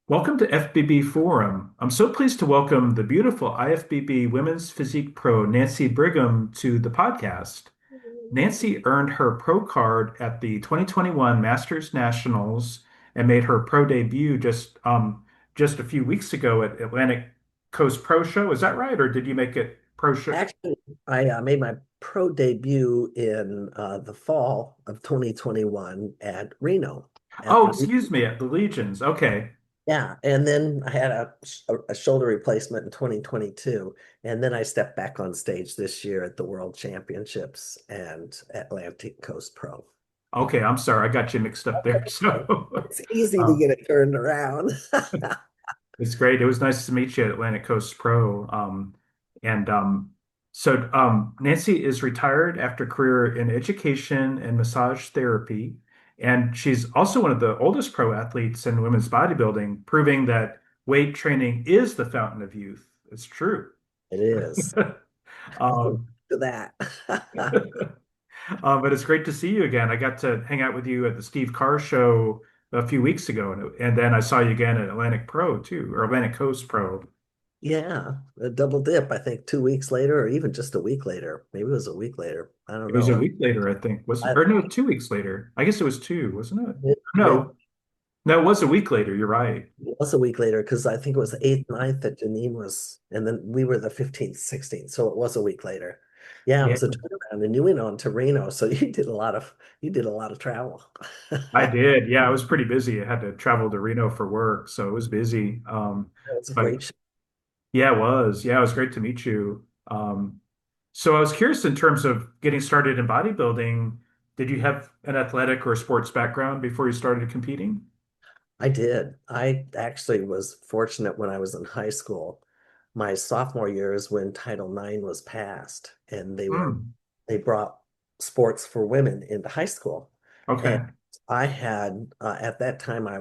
Welcome to FBB Forum. I'm so pleased to welcome the beautiful IFBB Women's Physique Pro, Nancy Brigham, to the podcast. Nancy earned her pro card at the 2021 Masters Nationals and made her pro debut just a few weeks ago at Atlantic Coast Pro Show. Is that right? Or did you make it pro show? Actually, I made my pro debut in the fall of 2021 at Reno at Oh, the excuse me, at the Legions. Okay. yeah, and then I had a shoulder replacement in 2022, and then I stepped back on stage this year at the World Championships and Atlantic Coast Pro. Okay, I'm sorry. I got you mixed up there. So, It's easy to um, get it turned around. it's great. It was nice to meet you at Atlantic Coast Pro. Nancy is retired after a career in education and massage therapy. And she's also one of the oldest pro athletes in women's bodybuilding, proving that weight training is the fountain of youth. It's true. It is. Um, To that. but it's great to see you again. I got to hang out with you at the Steve Carr show a few weeks ago, and then I saw you again at Atlantic Pro too, or Atlantic Coast Pro. Yeah, a double dip, I think 2 weeks later, or even just a week later. Maybe it was a week later. I don't It was a know. week later, I think. Was it? I, Or no, 2 weeks later. I guess it was two, wasn't it? mid, No, no, it was a week later. You're right. It was a week later because I think it was the 8th, 9th that Janine was, and then we were the 15th, 16th. So it was a week later. Yeah, it Yeah, was a turnaround, and you went on to Reno, so you did a lot of travel. I That did. Yeah, I was pretty busy. I had to travel to Reno for work, so it was busy. was a But great show. yeah, it was. Yeah, it was great to meet you. So I was curious in terms of getting started in bodybuilding, did you have an athletic or sports background before you started competing? I did. I actually was fortunate when I was in high school. My sophomore year is when Title IX was passed, and Hmm. they brought sports for women into high school. And Okay. I had at that time I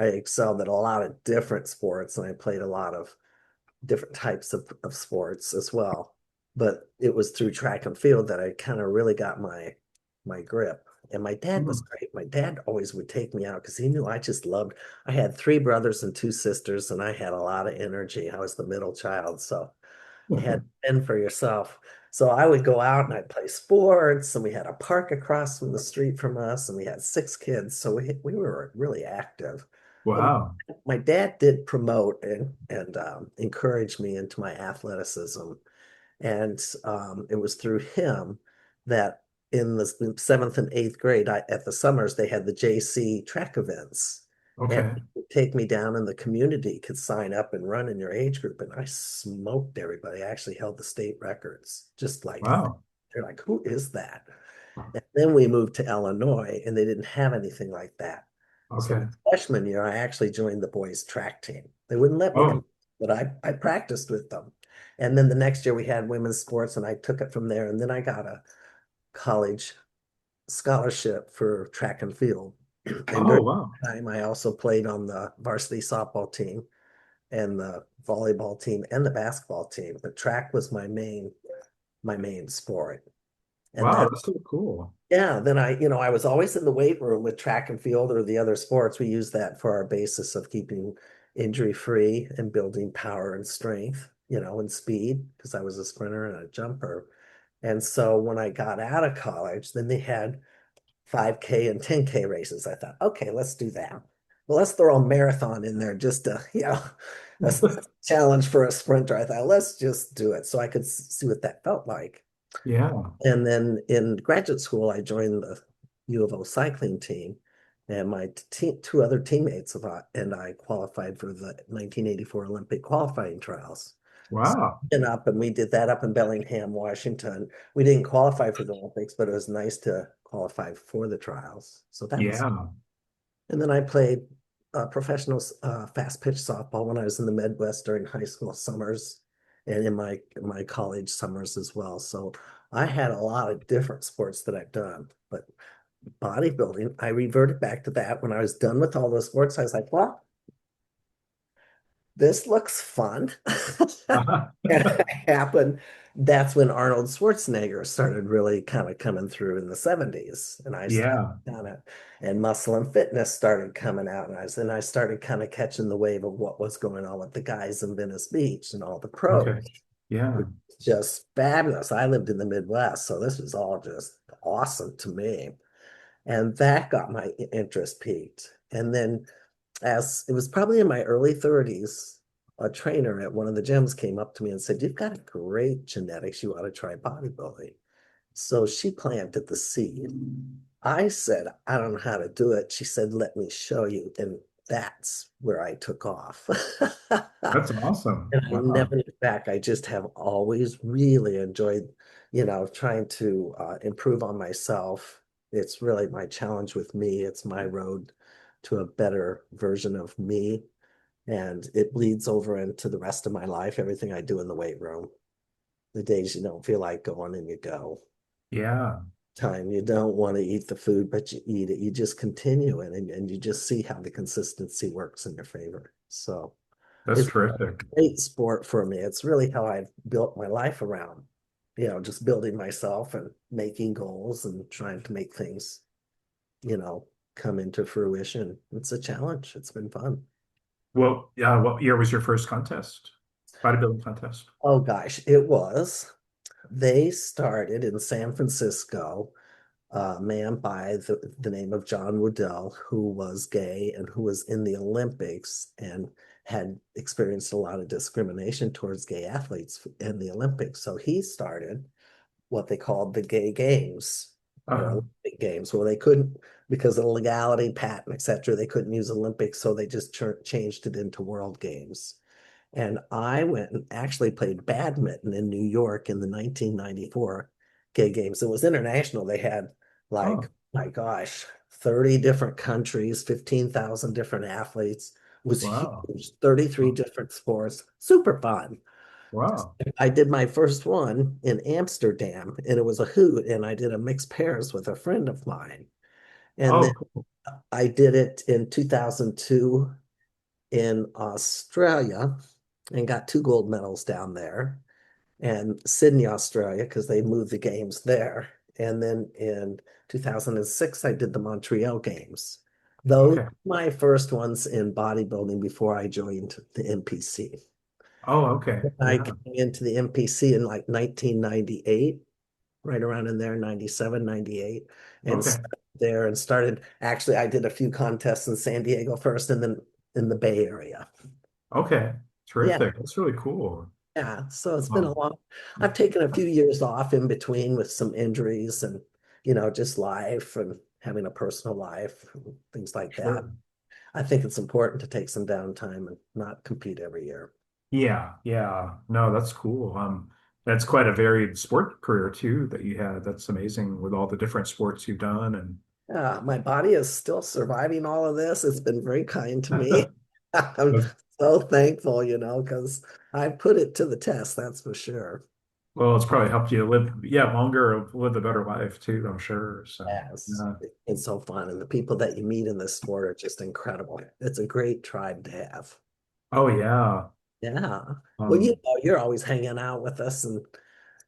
excelled at a lot of different sports, and I played a lot of different types of sports as well. But it was through track and field that I kind of really got my grip. And my dad was Hmm. great. My dad always would take me out because he knew I just loved. I had three brothers and two sisters, and I had a lot of energy. I was the middle child, so you had to fend for yourself. So I would go out and I'd play sports, and we had a park across from the street from us, and we had six kids, so we were really active. But Wow. my dad did promote and encourage me into my athleticism, and it was through him that in the seventh and eighth grade, at the summers they had the JC track events, and Okay. he would take me down, and the community could sign up and run in your age group, and I smoked everybody. I actually held the state records, just like Wow. they're like, who is that? And then we moved to Illinois, and they didn't have anything like that. So my Okay. freshman year, I actually joined the boys' track team. They wouldn't let me Oh, come, but I practiced with them. And then the next year we had women's sports, and I took it from there. And then I got a college scholarship for track and field. And oh, during wow. that time, I also played on the varsity softball team and the volleyball team and the basketball team. But track was my main sport. And Wow, then that's so cool. yeah, then I was always in the weight room with track and field or the other sports. We use that for our basis of keeping injury free and building power and strength, and speed, because I was a sprinter and a jumper. And so when I got out of college, then they had 5K and 10K races. I thought, okay, let's do that. Well, let's throw a marathon in there just to, a challenge for a sprinter. I thought, let's just do it so I could see what that felt like. Yeah. And then in graduate school, I joined the U of O cycling team, and my two other teammates and I qualified for the 1984 Olympic qualifying trials. So Wow. we went up and we did that up in Bellingham, Washington. We didn't qualify for the Olympics, but it was nice to qualify for the trials. So that was, Yeah. and then I played professional fast pitch softball when I was in the Midwest during high school summers and in my college summers as well. So I had a lot of different sports that I've done, but bodybuilding, I reverted back to that when I was done with all those sports. I was like, well, this looks fun. Uh-huh. And it happened. That's when Arnold Schwarzenegger started really kind of coming through in the 70s. And I started Yeah. kind of, and Muscle and Fitness started coming out. And I started kind of catching the wave of what was going on with the guys in Venice Beach and all the pros. Okay. Yeah. Just fabulous. I lived in the Midwest, so this was all just awesome to me. And that got my interest peaked. And then, as it was probably in my early 30s, a trainer at one of the gyms came up to me and said, "You've got great genetics. You ought to try bodybuilding." So she planted the seed. I said, "I don't know how to do it." She said, "Let me show you." And that's where I took off. That's awesome. And I Wow. never looked back. I just have always really enjoyed, trying to improve on myself. It's really my challenge with me. It's my road to a better version of me. And it bleeds over into the rest of my life, everything I do in the weight room. The days you don't feel like going and you go. Yeah. Time you don't want to eat the food, but you eat it. You just continue it and you just see how the consistency works in your favor. So That's it's terrific. great sport for me. It's really how I've built my life around, just building myself and making goals and trying to make things, you know, come into fruition. It's a challenge. It's been fun. Well, yeah, what year was your first contest? Bodybuilding contest? Oh gosh, it was. They started in San Francisco, a man by the name of John Woodell, who was gay and who was in the Olympics and had experienced a lot of discrimination towards gay athletes in the Olympics. So he started what they called the gay games or Uh, Olympic games, where they couldn't, because of the legality, patent, etc., they couldn't use Olympics, so they just changed it into World Games. And I went and actually played badminton in New York in the 1994 gay games. It was international. They had like, oh, my gosh, 30 different countries, 15,000 different athletes. It was wow. huge, 33 different sports, super fun. Wow. I did my first one in Amsterdam and it was a hoot. And I did a mixed pairs with a friend of mine. And then Oh, cool. I did it in 2002 in Australia and got two gold medals down there. And Sydney, Australia, because they moved the games there. And then in 2006, I did the Montreal Games. Those Okay. my first ones in bodybuilding before I joined the NPC. Oh, okay. I Yeah. came into the NPC in like 1998, right around in there, 97, 98, and Okay. started there and started. Actually, I did a few contests in San Diego first and then in the Bay Area. Okay. Yeah, Terrific. That's really cool. yeah. So it's been a Um, long, I've taken a few years off in between with some injuries and, just life and having a personal life, and things like that. sure. I think it's important to take some downtime and not compete every year. Yeah. Yeah. No, that's cool. That's quite a varied sport career too that you had. That's amazing with all the different sports you've done My body is still surviving all of this. It's been very kind to me. and I'm so thankful, because I put it to the test, that's for sure. well, it's probably helped you live, yeah, longer, live a better life too, I'm sure. So, Yes, yeah. it's so fun. And the people that you meet in this sport are just incredible. It's a great tribe to have. Oh yeah. Yeah. Well, Um, you're always hanging out with us and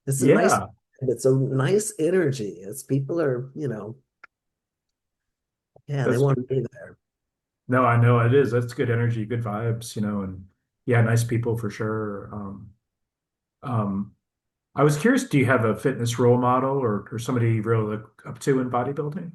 yeah, it's a nice energy. It's people are, yeah, they that's want to be there. no, I know it is. That's good energy, good vibes, and yeah, nice people for sure. Um, I was curious, do you have a fitness role model or somebody you really look up to in bodybuilding?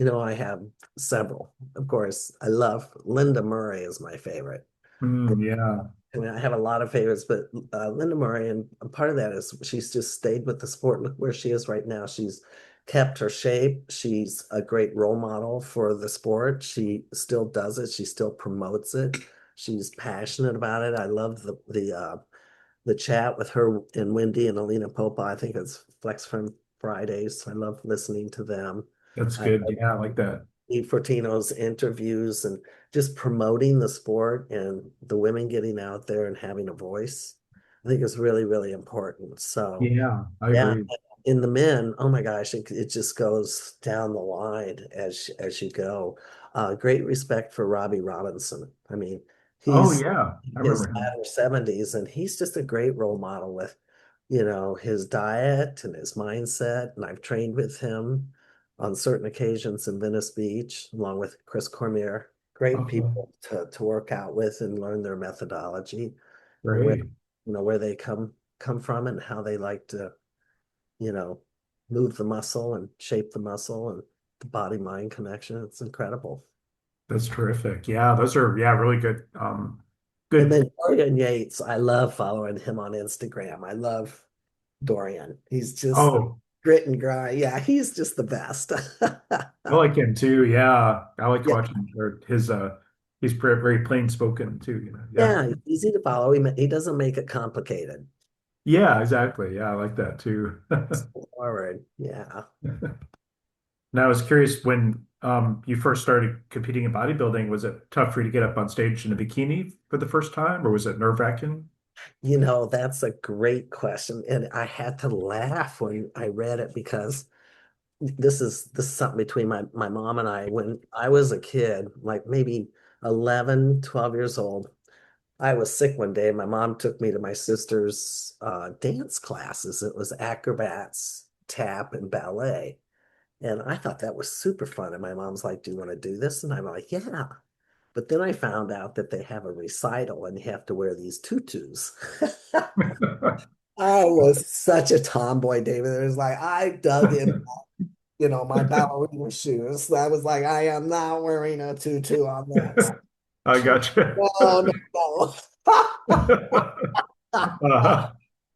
I have several. Of course, I love Linda Murray is my favorite. Yeah, I mean, I have a lot of favorites, but Linda Murray, and a part of that is she's just stayed with the sport. Look where she is right now. She's kept her shape. She's a great role model for the sport. She still does it. She still promotes it. She's passionate about it. I love the chat with her and Wendy and Alina Popa. I think it's Flex from Fridays. I love listening to them. that's I good. Yeah, I like that. Fortino's interviews and just promoting the sport and the women getting out there and having a voice, I think is really, really important. So, Yeah, I yeah, agree. in the men, oh my gosh, it just goes down the line as you go. Great respect for Robbie Robinson. I mean, Oh He's yeah, I in his remember him. latter 70s, and he's just a great role model with, his diet and his mindset. And I've trained with him on certain occasions in Venice Beach, along with Chris Cormier. Great Okay, people to work out with and learn their methodology and where great. where they come from and how they like to, you know, move the muscle and shape the muscle and the body mind connection. It's incredible. That's terrific. Yeah, those are yeah, really good. And Good. then Dorian Yates, I love following him on Instagram. I love Dorian. He's just Oh, grit and grind. Yeah, he's just the best. I like him too. Yeah, I like Yeah, watching his. He's very plain spoken too. Yeah, yeah, he's easy to follow. He doesn't make it complicated. yeah, exactly. Yeah, I like that too. Forward. Yeah. And I was curious when you first started competing in bodybuilding, was it tough for you to get up on stage in a bikini for the first time, or was it nerve-wracking? That's a great question. And I had to laugh when I read it because this is something between my mom and I. When I was a kid, like maybe 11, 12 years old, I was sick one day. My mom took me to my sister's dance classes. It was acrobats, tap, and ballet. And I thought that was super fun. And my mom's like, "Do you want to do this?" And I'm like, "Yeah." But then I found out that they have a recital and you have to wear these tutus. I was such a tomboy, David. It was like I dug in, my ballerina shoes. I was like, I am not wearing a tutu on this. I gotcha. No, no, no. Uh,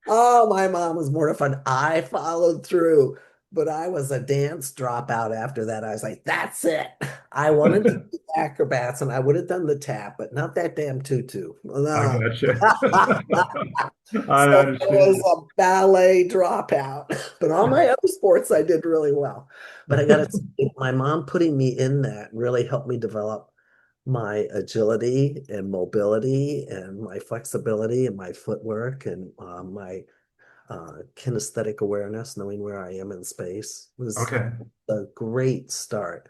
Oh, my mom was mortified. I followed through, but I was a dance dropout after that. I was like, that's it. I wanted to do acrobats and I would have done the tap, but not that damn tutu. I No. gotcha. I So it was understand. a ballet dropout. But all my other sports, I did really well. But I got to say, my mom putting me in that really helped me develop my agility and mobility and my flexibility and my footwork and my kinesthetic awareness, knowing where I am in space was Okay. a great start.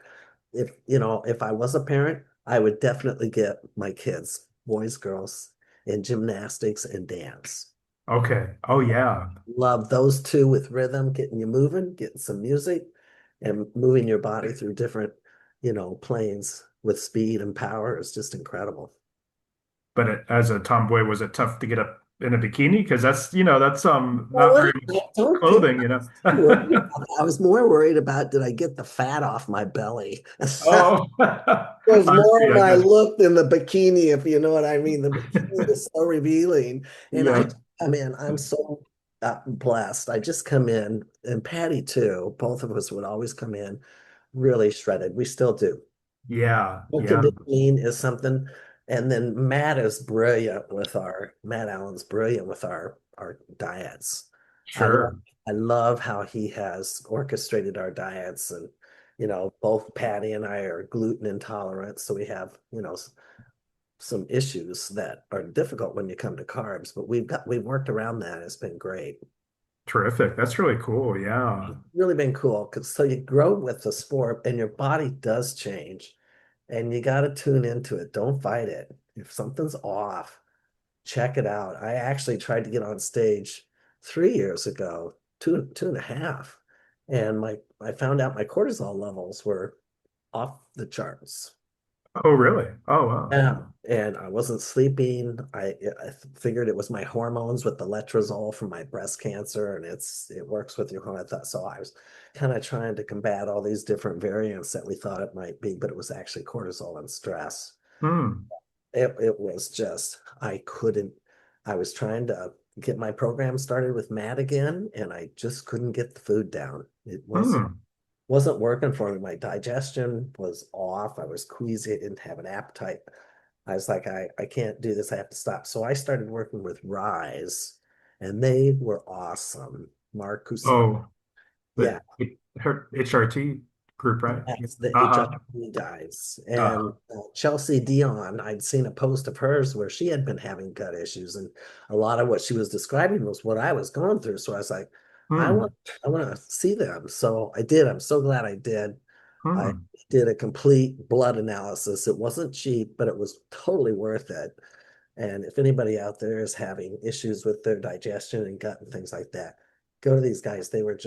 If I was a parent, I would definitely get my kids, boys, girls, in gymnastics and dance. Okay. Oh yeah. Love those two with rhythm, getting you moving, getting some music, and moving your body through different, planes with speed and power is just incredible. But as a tomboy, was it tough to get up in a bikini? Because that's not Well, very I much don't think clothing. I was worried about that. I was more worried about did I get the fat off my belly? Oh, Was I more see. I my got look than the bikini, if you know what I mean. The bikini is so revealing. And yeah. I'm so blessed. I just come in, and Patty too. Both of us would always come in really shredded. We still do. Yeah. Well, Yeah. conditioning is something. And then Matt Allen's brilliant with our diets. I love Sure. I love how he has orchestrated our diets and both Patty and I are gluten intolerant, so we have, some issues that are difficult when you come to carbs, but we've worked around that. It's been great. Terrific. That's really cool. Yeah. It's really been cool because so you grow with the sport and your body does change and you got to tune into it. Don't fight it. If something's off, check it out. I actually tried to get on stage 3 years ago, two and a half, and my I found out my cortisol levels were off the charts. Oh, really? Oh, wow. Yeah, and I wasn't sleeping. I figured it was my hormones with the letrozole from my breast cancer, and it works with your hormone. I thought so. I was kind of trying to combat all these different variants that we thought it might be, but it was actually cortisol and stress. Hmm. It was just I couldn't. I was trying to get my program started with Matt again, and I just couldn't get the food down. It Hmm. wasn't working for me. My digestion was off. I was queasy. I didn't have an appetite. I was like, I can't do this. I have to stop. So I started working with Rise, and they were awesome. Mark Cusin. Oh, Yeah, her HRT group, right? that's the Uh-huh. HRT guys. Uh, And Chelsea Dion, I'd seen a post of hers where she had been having gut issues, and a lot of what she was describing was what I was going through. So I was like, I want, hmm. I want to see them. So I did. I'm so glad I did. I Hmm. did a complete blood analysis. It wasn't cheap, but it was totally worth it. And if anybody out there is having issues with their digestion and gut and things like that, go to these guys. They were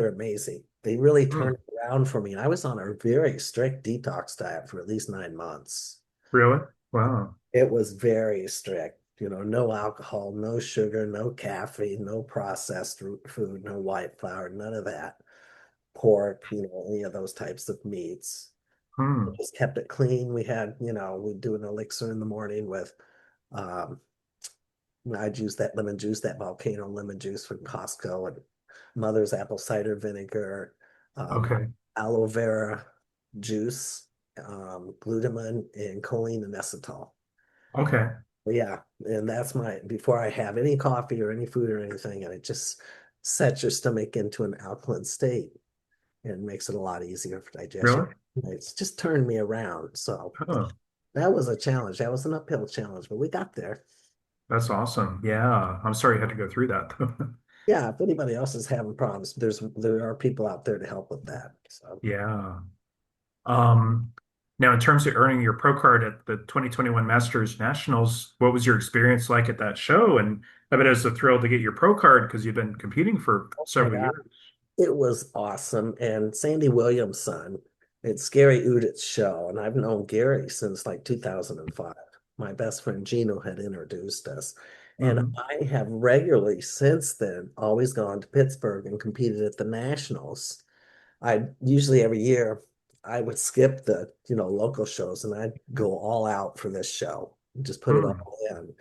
amazing. They really turned Hmm. it around for me. I was on a very strict detox diet for at least 9 months. Really? Wow. It was very strict, no alcohol, no sugar, no caffeine, no processed food, no white flour, none of that. Pork, any of those types of meats. We Hmm. just kept it clean. We'd do an elixir in the morning with um, I'd use that lemon juice, that volcano lemon juice from Costco, and Mother's apple cider vinegar, um, Okay. aloe vera juice, glutamine, and choline and inositol. Okay. But yeah, and that's before I have any coffee or any food or anything, and it just sets your stomach into an alkaline state and makes it a lot easier for digestion. Really? It's just turned me around. So Oh, that was a challenge. That was an uphill challenge, but we got there. that's awesome. Yeah. I'm sorry you had to go through that. Yeah, if anybody else is having problems, there are people out there to help with that. So Yeah. Um, Now, in terms of earning your pro card at the 2021 Masters Nationals, what was your experience like at that show? And I bet it was a thrill to get your pro card because you've been competing for my several God, years. it was awesome. And Sandy Williams' son, it's Gary Udit's show, and I've known Gary since like 2005. My best friend Gino had introduced us. And Hmm. I have regularly since then always gone to Pittsburgh and competed at the Nationals. I usually every year I would skip the local shows and I'd go all out for this show and just put it Hmm. all in.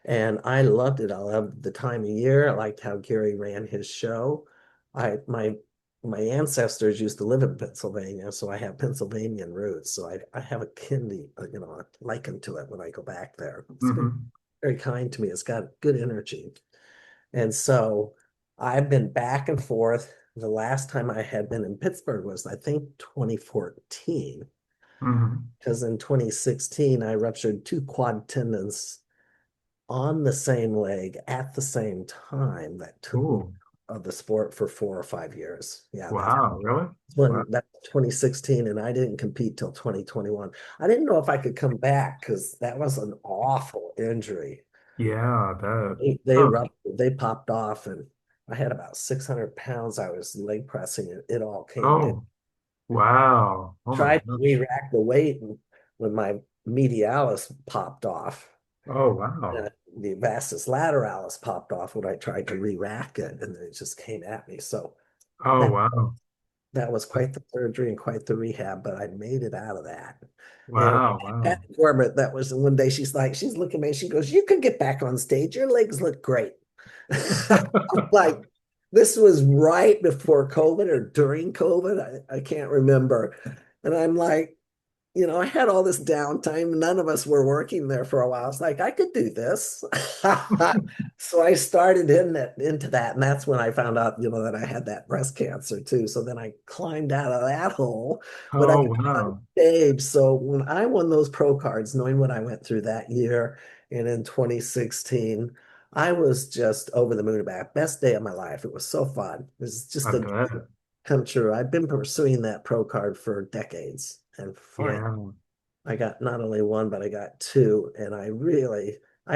And I loved it. I loved the time of year. I liked how Gary ran his show. I my ancestors used to live in Pennsylvania, so I have Pennsylvanian roots. So I have a liking to it when I go back there. It's been Hmm. very kind to me. It's got good energy. And so I've been back and forth. The last time I had been in Pittsburgh was, I think, 2014, Hmm. because in 2016, I ruptured two quad tendons on the same leg at the same time that took me Ooh. out of the sport for 4 or 5 years. Yeah, that's Wow. Really? Wow. when that's 2016, and I didn't compete till 2021. I didn't know if I could come back because that was an awful injury. Yeah, that. They Huh. ruptured, they popped off, and I had about 600 pounds. I was leg pressing it. It all came down. Oh, wow. Oh my Tried to gosh. re-rack the weight, and when my medialis popped off, Oh, wow. the vastus lateralis popped off when I tried to re-rack it, and then it just came at me. So Oh, that wow. that was quite the surgery and quite the rehab, but I made it out of that. And Wow. Pat Wow. Corbett, that was one day she's looking at me, she goes, "You could get back on stage. Your legs look great." I'm like, this was right before COVID or during COVID. I can't remember. And I'm like, I had all this downtime. None of us were working there for a while. It's like I could do this. So I started into that, and that's when I found out, that I had that breast cancer too. So then I climbed out of that hole, but I Oh, got on wow. stage. So when I won those pro cards, knowing what I went through that year, and in 2016, I was just over the moon about it. Best day of my life. It was so fun. It was I just a bet. dream come true. I've been pursuing that pro card for decades, and finally Yeah. I got not only one, but I got two, and I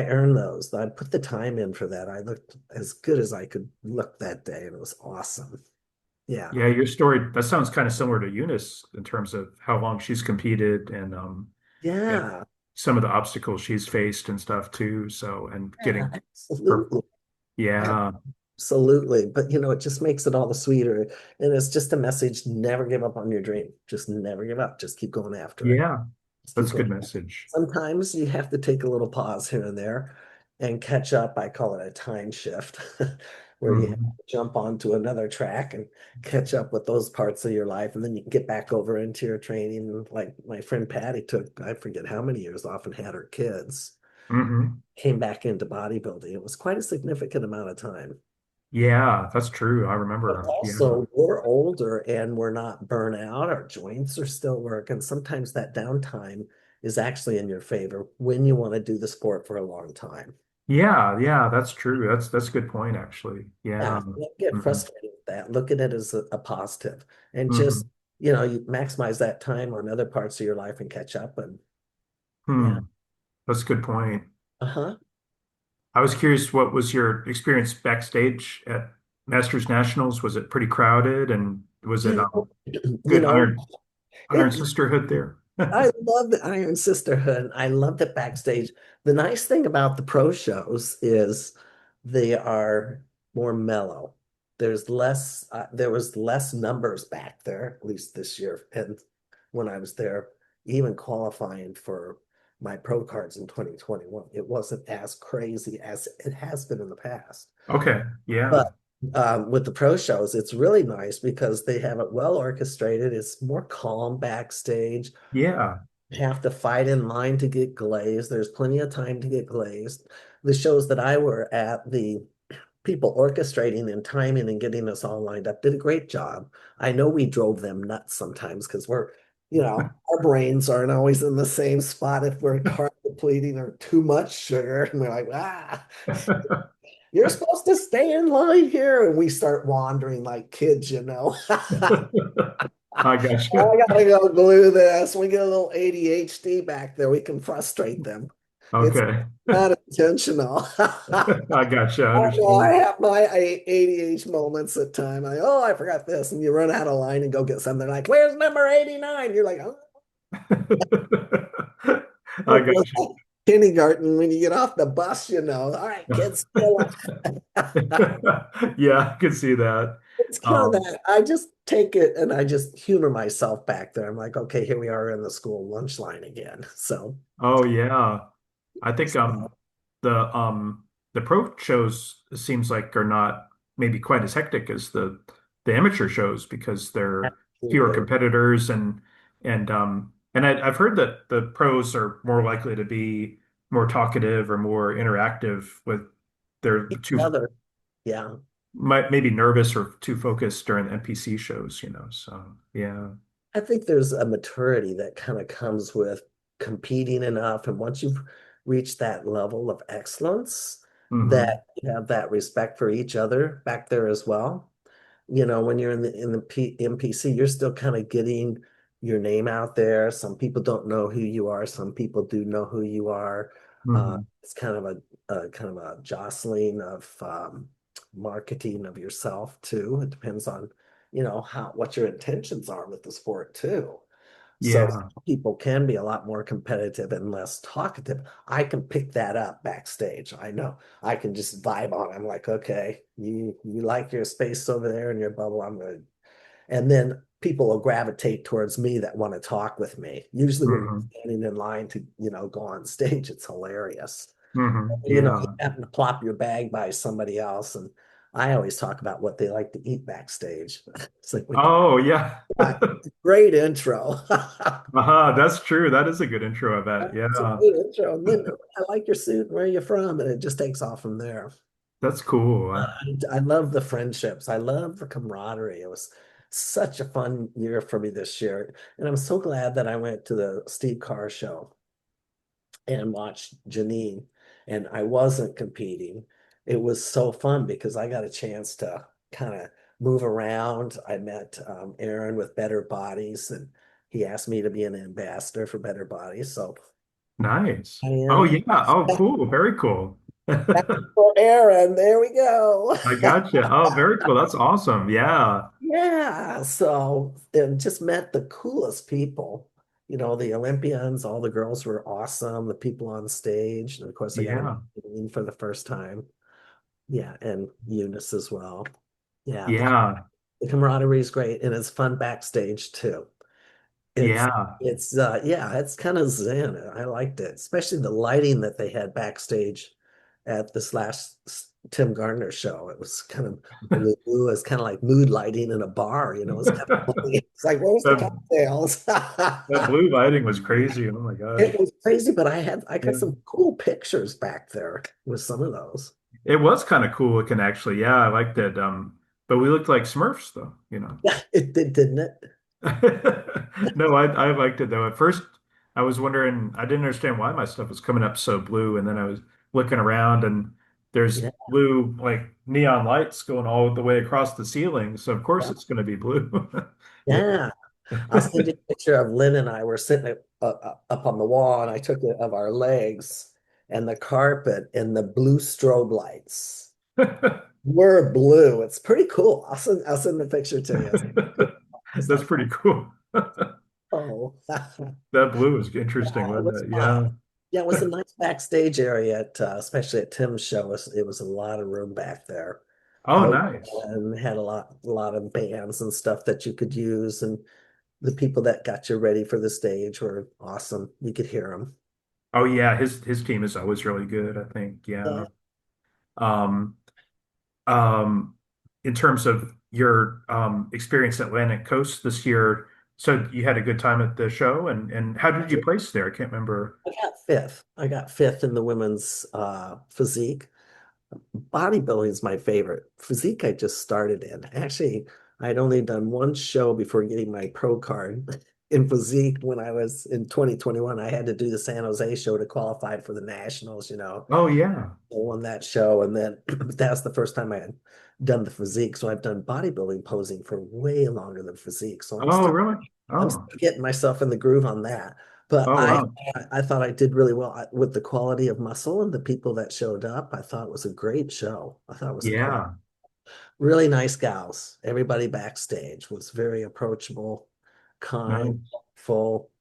earned those. I put the time in for that. I looked as good as I could look that day, and it was awesome. Yeah. Yeah, your story, that sounds kind of similar to Eunice in terms of how long she's competed and Yeah. some of the obstacles she's faced and stuff too. So, and Yeah, getting her, absolutely. yeah, Absolutely. But it just makes it all the sweeter. And it's just a message, never give up on your dream. Just never give up. Just keep going after it. yeah, Just keep that's a going. good message. Sometimes you have to take a little pause here and there and catch up. I call it a time shift, where you have Hmm. to jump onto another track and catch up with those parts of your life. And then you can get back over into your training. Like my friend Patty took, I forget how many years off and had her kids, Hmm. came back into bodybuilding. It was quite a significant amount of time. Yeah, that's true. I But remember. Yeah. also, we're older and we're not burnt out. Our joints are still working. Sometimes that downtime is actually in your favor when you want to do the sport for a long time. Yeah, yeah, that's true. That's a good point, actually. Yeah, Yeah. don't get Hmm. frustrated with that. Look at it as a positive, and just Hmm. you maximize that time on other parts of your life and catch up. And yeah. Hmm. That's a good point. Uh-huh. I was curious, what was your experience backstage at Masters Nationals? Was it pretty crowded, and was it You know, you good know, Honor and it Sisterhood there? I love the Iron Sisterhood. I love it backstage. The nice thing about the pro shows is they are more mellow. There was less numbers back there, at least this year. And when I was there, even qualifying for my pro cards in 2021, it wasn't as crazy as it has been in the past. Okay, But yeah, with the pro shows, it's really nice because they have it well orchestrated. It's more calm backstage. yeah. Have to fight in line to get glazed. There's plenty of time to get glazed. The shows that I were at, the people orchestrating and timing and getting us all lined up did a great job. I know we drove them nuts sometimes because our brains aren't always in the same spot if we're carb depleting or too much sugar. And we're like, you're supposed to stay in line here. And we start wandering like kids. I got I you. gotta go glue this. We get a little ADHD back there. We can frustrate them. It's Okay, not intentional. I got you. I I know I understand. have my ADH moments at time. I forgot this, and you run out of line and go get something. Like, where's number 89? You're like, oh, I it got was you. like kindergarten when you get off the bus. All right, kids, still Yeah, I can see that. it's kind of Um, that. I just take it and I just humor myself back there. I'm like, okay, here we are in the school lunch line again. So, oh yeah. I think so the the pro shows seems like are not maybe quite as hectic as the amateur shows because they're fewer absolutely. competitors and I've heard that the pros are more likely to be more talkative or more interactive with they're Each too other. Yeah. might maybe nervous or too focused during the NPC shows, So yeah. I think there's a maturity that kind of comes with competing enough. And once you've reached that level of excellence, Hmm. that you have that respect for each other back there as well. When you're in the MPC, you're still kind of getting your name out there. Some people don't know who you are. Some people do know who you are. Hmm. It's kind of a jostling of marketing of yourself too. It depends on, how what your intentions are with the sport too. So Yeah. some people can be a lot more competitive and less talkative. I can pick that up backstage. I know I can just vibe on. I'm like, okay, you like your space over there in your bubble. I'm good. And then people will gravitate towards me that want to talk with me. Usually when Hmm. you're standing in line to, go on stage, it's hilarious. Hmm. You Yeah. happen to plop your bag by somebody else. And I always talk about what they like to eat backstage. It's like, Oh, yeah. great intro. That's true. That is a good intro, I bet. It's a Yeah. great intro. And then I like your suit. Where are you from? And it just takes off from there. That's cool. I love the friendships. I love the camaraderie. It was such a fun year for me this year. And I'm so glad that I went to the Steve Carr show and watched Janine, and I wasn't competing. It was so fun because I got a chance to kind of move around. I met Aaron with Better Bodies, and he asked me to be an ambassador for Better Bodies. So Nice. I Oh, am yeah. Oh, cool. Very cool. back for Aaron. There we go. I gotcha. Oh, very cool. That's awesome. Yeah. Yeah. So and just met the coolest people. The Olympians, all the girls were awesome. The people on stage. And of course, I got to Yeah. meet Janine for the first time. Yeah, and Eunice as well. Yeah, Yeah. the camaraderie is great, and it's fun backstage too. It's Yeah. it's kind of zen. I liked it, especially the lighting that they had backstage at this last Tim Gardner show. It was kind of blue. It was kind of like mood lighting in a bar. It's kind of funny. It's like, where's the That, cocktails? that blue lighting was crazy. Oh my It gosh. was crazy, but I got Yeah. some cool pictures back there with some of those. It was kind of cool looking actually. Yeah, I liked it. But we looked like Smurfs though. Yeah, it did, didn't it? No, I liked it though. At first, I was wondering, I didn't understand why my stuff was coming up so blue, and then I was looking around, and there's Yeah, blue like neon lights going all the way across the ceiling, so of course yeah. it's going to be blue. Yeah. Yeah. I'll send you a picture of Lynn and I were sitting up on the wall, and I took it of our legs and the carpet and the blue strobe lights. We're blue. It's pretty cool. I'll send the picture to you. It's That's like, pretty cool. oh, That blue is interesting, it wasn't was it? fun. Yeah. Yeah, it was a nice backstage area especially at Tim's show. It was a lot of room back there. Oh, Oh, nice. and had a lot of bands and stuff that you could use, and the people that got you ready for the stage were awesome. You could hear them. Oh, yeah. His team is always really good, I think. Yeah. Yeah. Um, um, in terms of your experience at Atlantic Coast this year, so you had a good time at the show, and how did you place there? I can't remember. I got fifth. I got fifth in the women's physique. Bodybuilding is my favorite. Physique, I just started in. Actually, I'd only done one show before getting my pro card in physique when I was in 2021. I had to do the San Jose show to qualify for the nationals. Oh, yeah. I won that show, and then that's the first time I had done the physique. So I've done bodybuilding posing for way longer than physique. So I'm Oh, still really? I'm Oh, still getting myself in the groove on that. But oh, I wow. I thought I did really well with the quality of muscle and the people that showed up. I thought it was a great show. I thought it was incredible. Yeah. Really nice gals. Everybody backstage was very approachable, kind, Nice. full.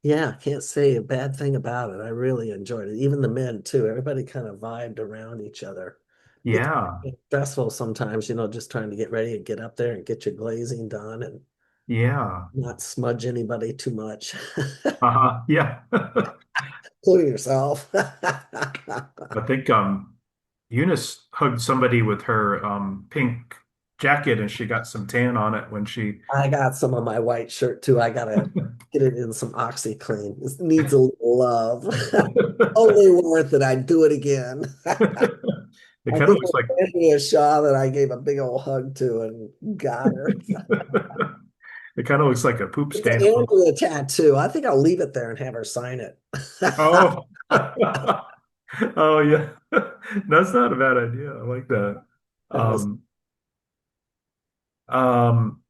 Yeah, can't say a bad thing about it. I really enjoyed it. Even the men too. Everybody kind of vibed around each other. It Yeah. it's stressful sometimes, just trying to get ready and get up there and get your glazing done and Yeah. not smudge anybody too much. Uh-huh. Yeah. Including yourself. I think Eunice hugged somebody with her pink jacket and she got some tan on it when she I got some of my white shirt too. I gotta get it in some OxyClean. It needs a little love. Totally worth it. I'd do it again. it I kind of think it looks was like Andrea Shaw that I gave a big old hug to and got her. it kind of looks like a poop It's an stain. Andrea tattoo. I think I'll leave it there and have her sign it. Oh. Oh yeah. That's not a bad idea. I like that. That was Um um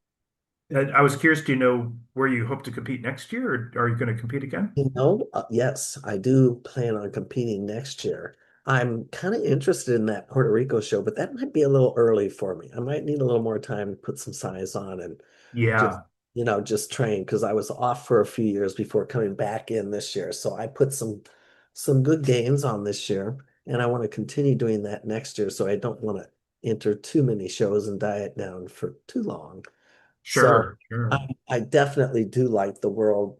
I was curious, do you know where you hope to compete next year, or are you going to compete again? Yes, I do plan on competing next year. I'm kind of interested in that Puerto Rico show, but that might be a little early for me. I might need a little more time to put some size on and just, Yeah, just train because I was off for a few years before coming back in this year. So I put some good gains on this year, and I want to continue doing that next year. So I don't want to enter too many shows and diet down for too long. So sure, sure. I definitely do like the World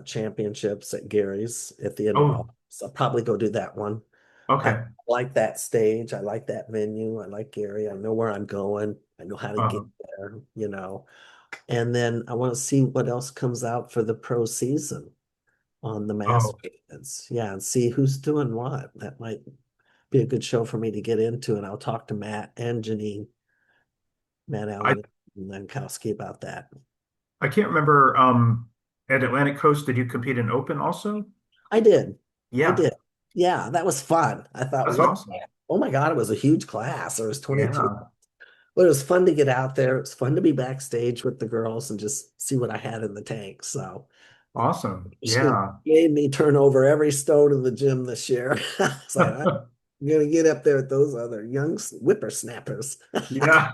Championships at Gary's at the end of Oh, August. I'll probably go do that one. I okay. like that stage. I like that venue. I like Gary. I know where I'm going. I know how to get Uh, there. And then I want to see what else comes out for the pro season on the oh, Masters events. Yeah, and see who's doing what. That might be a good show for me to get into. And I'll talk to Matt and Janine, Matt I Allen and Lankowski about that. I can't remember. At Atlantic Coast, did you compete in open also? I did. I Yeah, did. Yeah, that was fun. I thought, that's what? awesome. Oh my God, it was a huge class. There was 22. Yeah, But it was fun to get out there. It was fun to be backstage with the girls and just see what I had in the tank. So awesome. she Yeah, made me turn over every stone in the gym this year. It's like, I'm gonna get up there with those other young whippersnappers. yeah,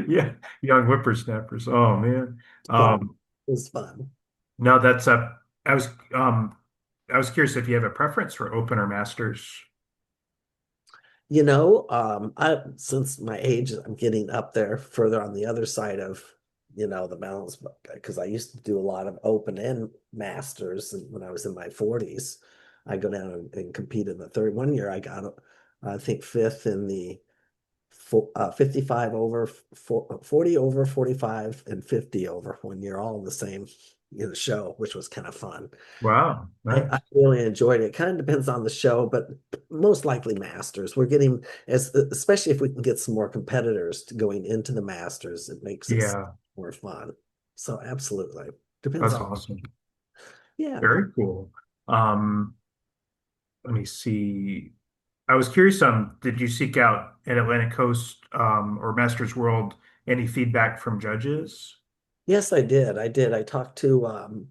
yeah. Young whippersnappers. Oh man. Fun. Um, It was fun. no, that's I was I was curious if you have a preference for open or masters. I since my age, I'm getting up there further on the other side of, the balance because I used to do a lot of open and masters and when I was in my 40s. I go down and compete in the third. One year I got, I think, fifth in the 55 over, 40 over, 45, and 50 over one year, all in the same, show, which was kind of fun. Wow, I nice. really enjoyed it. It kind of depends on the show, but most likely Masters. We're getting especially if we can get some more competitors going into the Masters, it makes it Yeah, more fun. So absolutely. Depends that's on, awesome. yeah. Very cool. Um, let me see. I was curious, did you seek out at Atlantic Coast or Masters World any feedback from judges? Yes, I did. I did. I talked to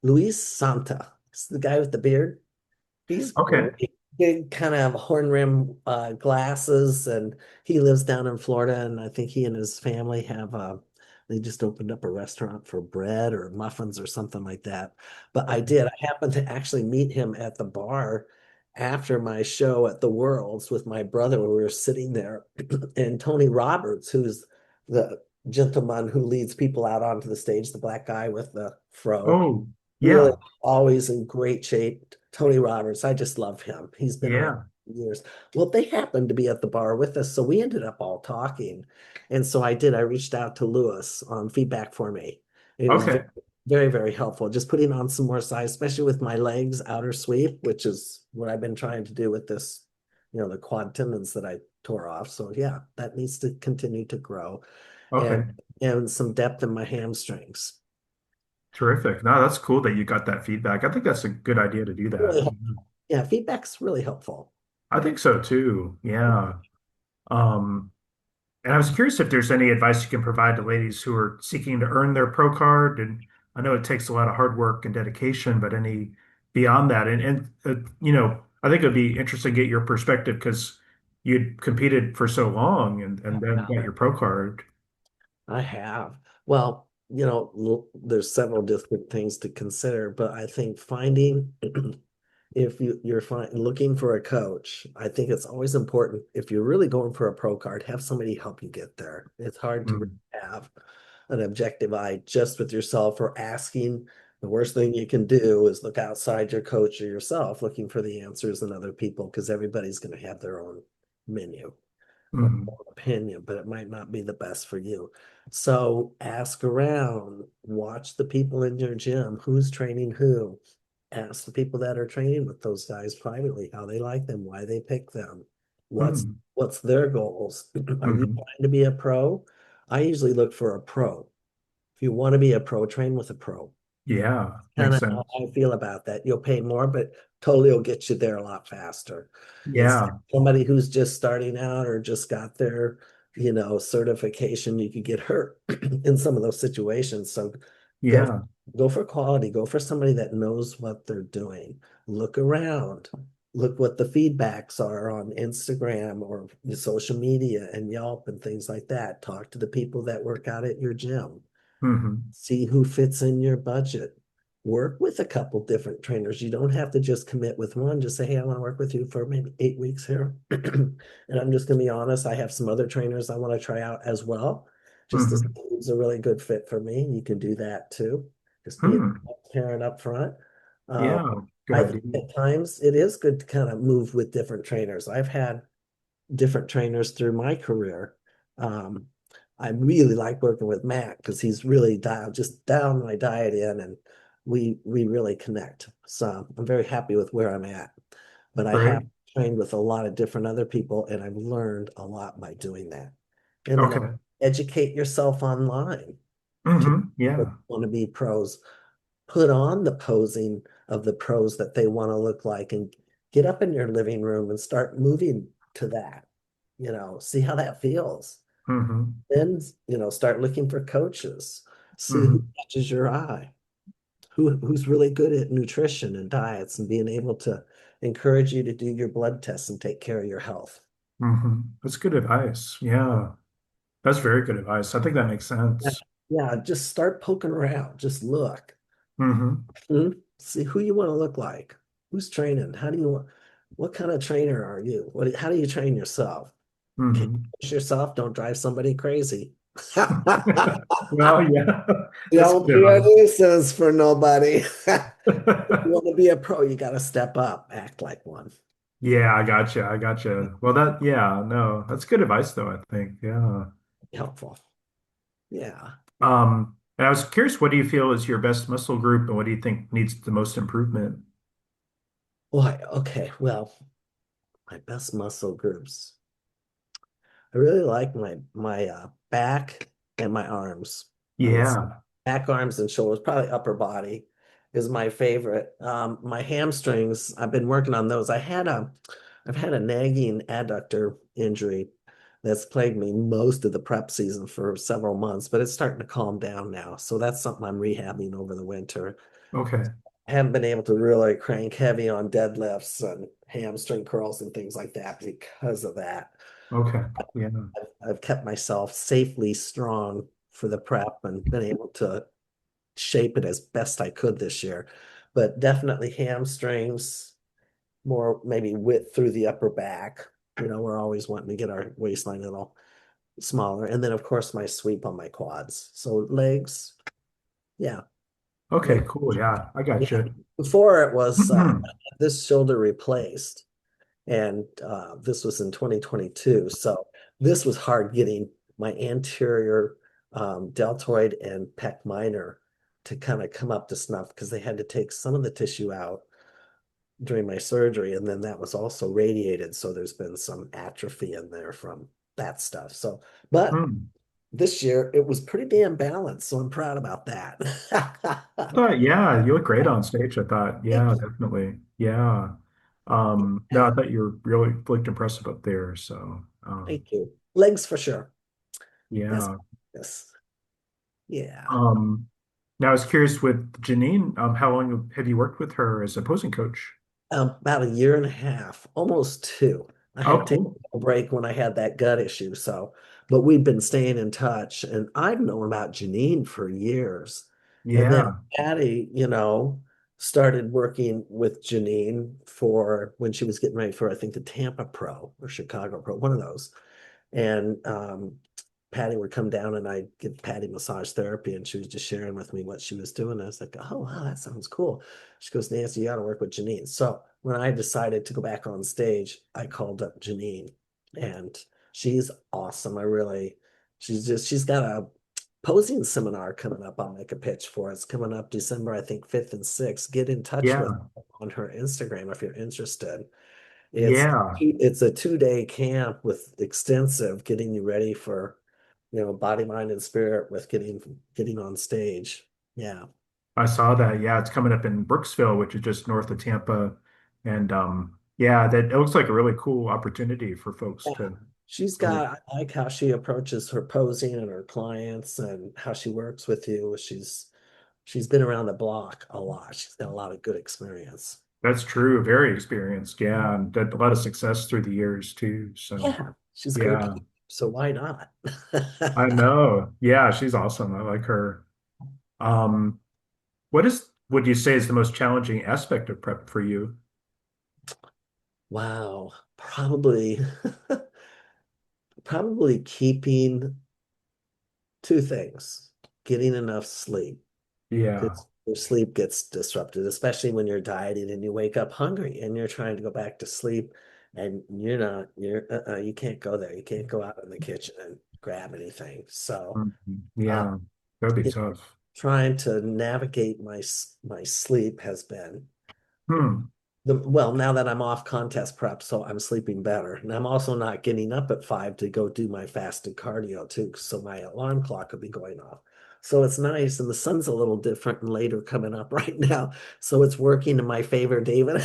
Luis Santa. It's the guy with the beard. He's Okay. great. Big kind of horn rim glasses, and he lives down in Florida. And I think he and his family have they just opened up a restaurant for bread or muffins or something like that. But I Okay. did. I happened to actually meet him at the bar after my show at the Worlds with my brother. We were sitting there, and Tony Roberts, who's the gentleman who leads people out onto the stage, the black guy with the fro, Oh, really yeah. always in great shape. Tony Roberts, I just love him. He's been around Yeah. for years. Well, they happened to be at the bar with us, so we ended up all talking. And so I did. I reached out to Lewis on feedback for me. It was very, Okay. very, very helpful. Just putting on some more size, especially with my legs outer sweep, which is what I've been trying to do with this, the quad tendons that I tore off. So yeah, that needs to continue to grow and Okay. and some depth in my hamstrings. Terrific. No, that's cool that you got that feedback. I think that's a good idea to do that. Really, yeah, feedback's really helpful. I think so too. Yeah. Um, and I was curious if there's any advice you can provide to ladies who are seeking to earn their pro card. And I know it takes a lot of hard work and dedication, but any beyond that, I think it'd be interesting to get your perspective because you'd competed for so long and then got your pro card. I have. Well, there's several different things to consider, but I think finding if you're looking for a coach, I think it's always important if you're really going for a pro card, have somebody help you get there. It's hard to really Mm, have an objective eye just with yourself or asking. The worst thing you can do is look outside your coach or yourself looking for the answers in other people because everybody's going to have their own menu or mhm, opinion, but it might not be the best for you. So ask around, watch the people in your gym, who's training who. Ask the people that are training with those guys privately how they like them, why they pick them, what's mm, what's their goals. Are you mhm. trying to be a pro? I usually look for a pro. If you want to be a pro, train with a pro. Yeah, Kind makes of how sense. I feel about that. You'll pay more, but totally will get you there a lot faster. It's like Yeah. somebody who's just starting out or just got their, certification, you could get hurt in some of those situations. So go Yeah. go for quality, go for somebody that knows what they're doing. Look around. Look what the feedbacks are on Instagram or social media and Yelp and things like that. Talk to the people that work out at your gym. Hmm. See who fits in your budget. Work with a couple different trainers. You don't have to just commit with one. Just say, hey, I want to work with you for maybe 8 weeks here. And I'm just going to be honest, I have some other trainers I want to try out as well, just to see Hmm. who's a really good fit for me. You can do that too. Just be Hmm. transparent up front. Um, Yeah. Good I think idea. at times it is good to kind of move with different trainers. I've had different trainers through my career. Um, I really like working with Matt because he's really just down my diet in, and we really connect. So I'm very happy with where I'm at. But I have Great. trained with a lot of different other people, and I've learned a lot by doing that. And then Okay. educate yourself online to Yeah. want to be pros. Put on the posing of the pros that they want to look like and get up in your living room and start moving to that, see how that feels. Hmm. Then, start looking for coaches, see who Hmm. catches your eye, who's really good at nutrition and diets and being able to encourage you to do your blood tests and take care of your health. That's good advice. Yeah. That's very good advice. I think that makes Yeah, sense. yeah, just start poking around. Just look. Hmm. See who you want to look like. Who's training? What kind of trainer are you? How do you train yourself? Can you Hmm. push yourself? Don't drive somebody crazy. Well, yeah. That's Don't good be a advice. nuisance for nobody. If you want to be a pro, you got to step up, act like one. Yeah, I gotcha. I gotcha. Well, yeah, no, that's good advice though, I think. Yeah. Helpful. Yeah. And I was curious, what do you feel is your best muscle group and what do you think needs the most improvement? Boy, okay. Well, my best muscle groups. I really like my back and my arms. I would say Yeah. back, arms, and shoulders. Probably upper body is my favorite. My hamstrings, I've been working on those. I've had a nagging adductor injury that's plagued me most of the prep season for several months, but it's starting to calm down now. So that's something I'm rehabbing over the winter. Okay. I haven't been able to really crank heavy on deadlifts and hamstring curls and things like that because of that. Okay. Yeah. I've kept myself safely strong for the prep and been able to shape it as best I could this year. But definitely hamstrings, more maybe width through the upper back. We're always wanting to get our waistline a little smaller. And then, of course, my sweep on my quads. So legs, yeah, Okay, legs. cool. Yeah, I got Yeah. you. Before it was this shoulder replaced, and this was in 2022. So this was hard getting my anterior deltoid and pec minor to kind of come up to snuff because they had to take some of the tissue out during my surgery, and then that was also radiated. So there's been some atrophy in there from that stuff. So, but Hmm. this year it was pretty damn balanced. So I'm proud about that. But yeah, you look great on stage, I thought. Yeah, Thank you. definitely. Yeah. No, I Yeah, thought you really looked impressive up there. So, thank you. Legs for sure. That's yeah. yes. Yeah. Um, Now I was curious with Janine, how long have you worked with her as a posing coach? About a year and a half, almost two. I Oh, had to take cool. a break when I had that gut issue. So, but we've been staying in touch, and I've known about Janine for years. And then Yeah. Patty, started working with Janine for when she was getting ready for, I think, the Tampa Pro or Chicago Pro, one of those. And Patty would come down and I'd give Patty massage therapy, and she was just sharing with me what she was doing. I was like, oh, wow, that sounds cool. She goes, Nancy, you got to work with Janine. So when I decided to go back on stage, I called up Janine, and she's awesome. She's got a posing seminar coming up. I'll make a pitch for. It's coming up December, I think, 5th and 6th. Get in touch with Yeah. her on her Instagram if you're interested. It's Yeah. it's a 2-day camp with extensive getting you ready for, body, mind, and spirit with getting on stage. Yeah. I saw that. Yeah, it's coming up in Brooksville, which is just north of Tampa. And yeah, that it looks like a really cool opportunity for folks Yeah. to really. I like how she approaches her posing and her clients and how she works with you. She's been around the block a lot. She's got a lot of good experience. That's true. Very experienced. Yeah, and had a lot of success through the years too. So Yeah, she's a great yeah, player. So why not? I know. Yeah, she's awesome. I like her. Um, would you say is the most challenging aspect of prep for you? Wow, probably keeping two things: getting enough sleep, Yeah. because your sleep gets disrupted, especially when you're dieting and you wake up hungry and you're trying to go back to sleep, and you can't go there. You can't go out in the kitchen and grab anything. So, uh, Yeah, that'd be it, tough. trying to navigate my sleep has been Hmm. well, now that I'm off contest prep, so I'm sleeping better. And I'm also not getting up at 5 to go do my fasted cardio too. So my alarm clock will be going off. So it's nice. And the sun's a little different and later coming up right now. So it's working in my favor, David.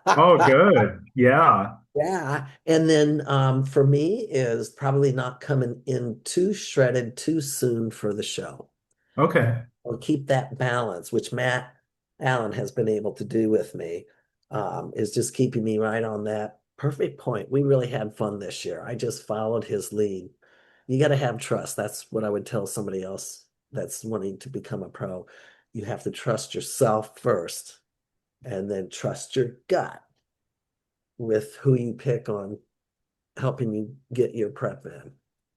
Oh, good. Yeah. Yeah. And then for me is probably not coming in too shredded too soon for the show, Okay. or keep that balance, which Matt Allen has been able to do with me, is just keeping me right on that perfect point. We really had fun this year. I just followed his lead. You got to have trust. That's what I would tell somebody else that's wanting to become a pro. You have to trust yourself first and then trust your gut with who you pick on helping you get your prep in.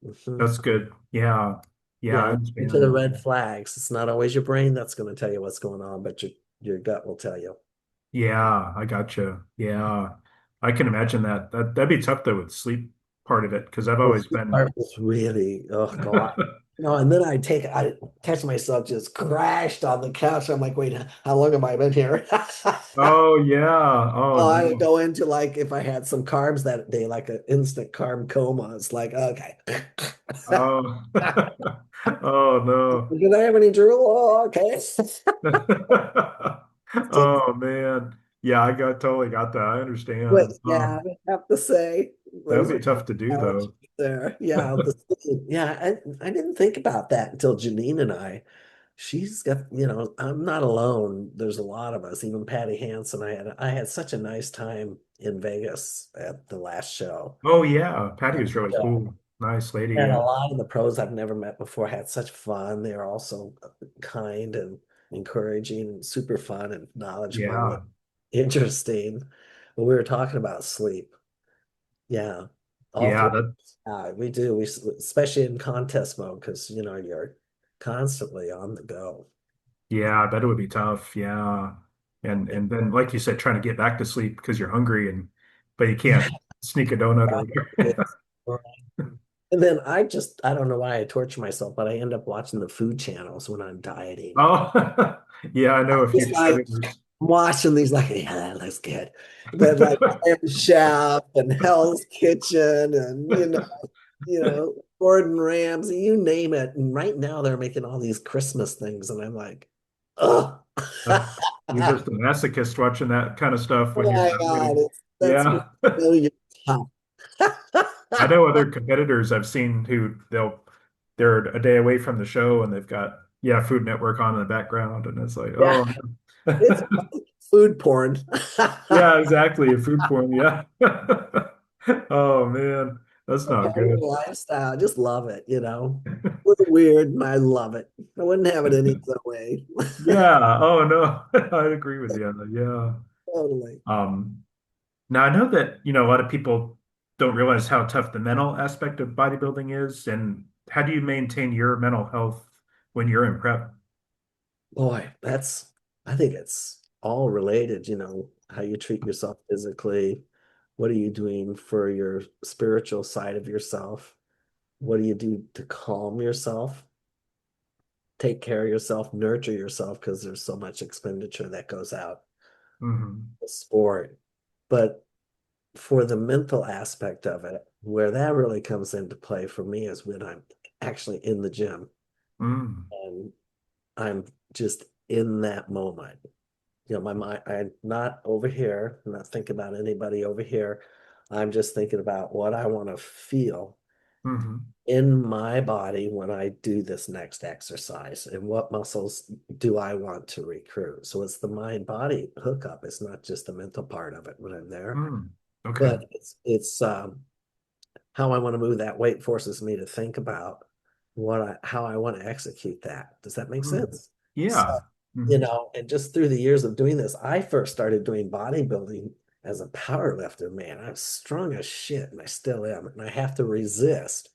Mhm. That's good. Yeah. Yeah, I Yeah, into the understand. red flags. It's not always your brain that's going to tell you what's going on, but your gut will tell you. Yeah, I gotcha. Yeah. I can imagine that. That'd be tough though with sleep part of it because I've The always sleep been part was really, oh God. And then I catch myself just crashed on the couch. I'm like, wait, how long have I been here? Oh yeah. Oh Oh, I would no. go into, like, if I had some carbs that day, like an instant carb coma. It's like, okay. Oh. Oh no. Did I have any drool? Oh, okay. Oh man. Yeah, totally got that. I But understand. yeah, I have to say, That would those be are tough to do challenges though. there. Yeah, I didn't think about that until Janine and I. She's got, I'm not alone. There's a lot of us, even Patty Hansen. I had such a nice time in Vegas at the last show. Oh yeah, Patty was really Yeah. cool. Nice lady. And Yeah. a lot of the pros I've never met before had such fun. They're also kind and encouraging and super fun and knowledgeable and Yeah. interesting. But we were talking about sleep. Yeah, all Yeah, three. that We do. Especially in contest mode because you're constantly on the go. yeah, I bet it would be tough. Yeah. And then like you said, trying to get back to sleep because you're hungry and but you Yeah, can't sneak a donut or right. whatever. Right. And then I don't know why I torture myself, but I end up watching the food channels when I'm dieting. Oh, yeah, I know a few Just like dieters. watching these, like, yeah, that looks good. But like Iron Chef and Hell's Kitchen and Gordon Ramsay, you name it. And right now they're making all these Christmas things, and I'm like, oh, Uh, You're just a masochist watching that kind of stuff oh when you're my not God, waiting. that's me Yeah. million times. I know other competitors I've seen who they're a day away from the show and they've got Food Network on in the background and it's like, Yeah, oh it's food porn. yeah, exactly. A food porn, yeah. Oh man, that's not good. Lifestyle. I just love it. We're weird, and I love it. I wouldn't have it any other way. Yeah. Oh no, I agree with you. Yeah. Totally. Um, Now I know that, a lot of people don't realize how tough the mental aspect of bodybuilding is, and how do you maintain your mental health when you're in prep? Boy, I think it's all related, how you treat yourself physically. What are you doing for your spiritual side of yourself? What do you do to calm yourself? Take care of yourself, nurture yourself, because there's so much expenditure that goes out Hmm. the sport. But for the mental aspect of it, where that really comes into play for me is when I'm actually in the gym Mm. and I'm just in that moment. My mind, I'm not over here, I'm not thinking about anybody over here. I'm just thinking about what I want to feel Hmm. in my body when I do this next exercise and what muscles do I want to recruit. So it's the mind body hookup. It's not just the mental part of it when I'm there, Mm. Okay. but it's how I want to move that weight forces me to think about how I want to execute that. Does that make Mm. sense? So, Yeah. Hmm. and just through the years of doing this, I first started doing bodybuilding as a power lifter, man. I was strong as shit and I still am. And I have to resist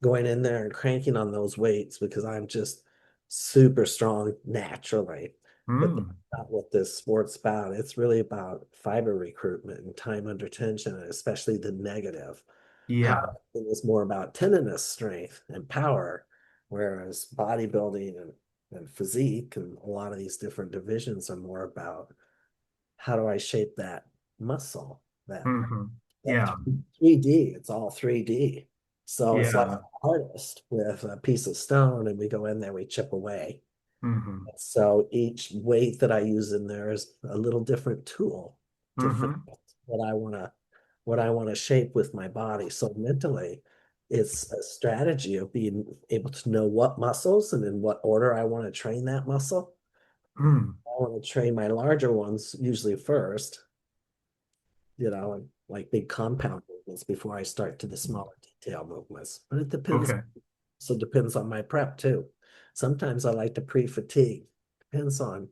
going in there and cranking on those weights because I'm just super strong naturally. But that's Mm. not what this sport's about. It's really about fiber recruitment and time under tension, and especially the negative. Yeah. Powerlifting is more about tenderness, strength, and power, whereas bodybuilding and physique and a lot of these different divisions are more about how do I shape that muscle, Hmm. that Yeah. 3D. It's all 3D. So it's like an Yeah. artist with a piece of stone, and we go in there, we chip away. Hmm. So each weight that I use in there is a little different tool to fit Hmm. what I want to what I want to shape with my body. So mentally, it's a strategy of being able to know what muscles and in what order I want to train that muscle. Mm. I want to train my larger ones usually first, and like big compound movements before I start to the smaller detail movements. But it depends. Okay. So it depends on my prep too. Sometimes I like to pre-fatigue. Depends on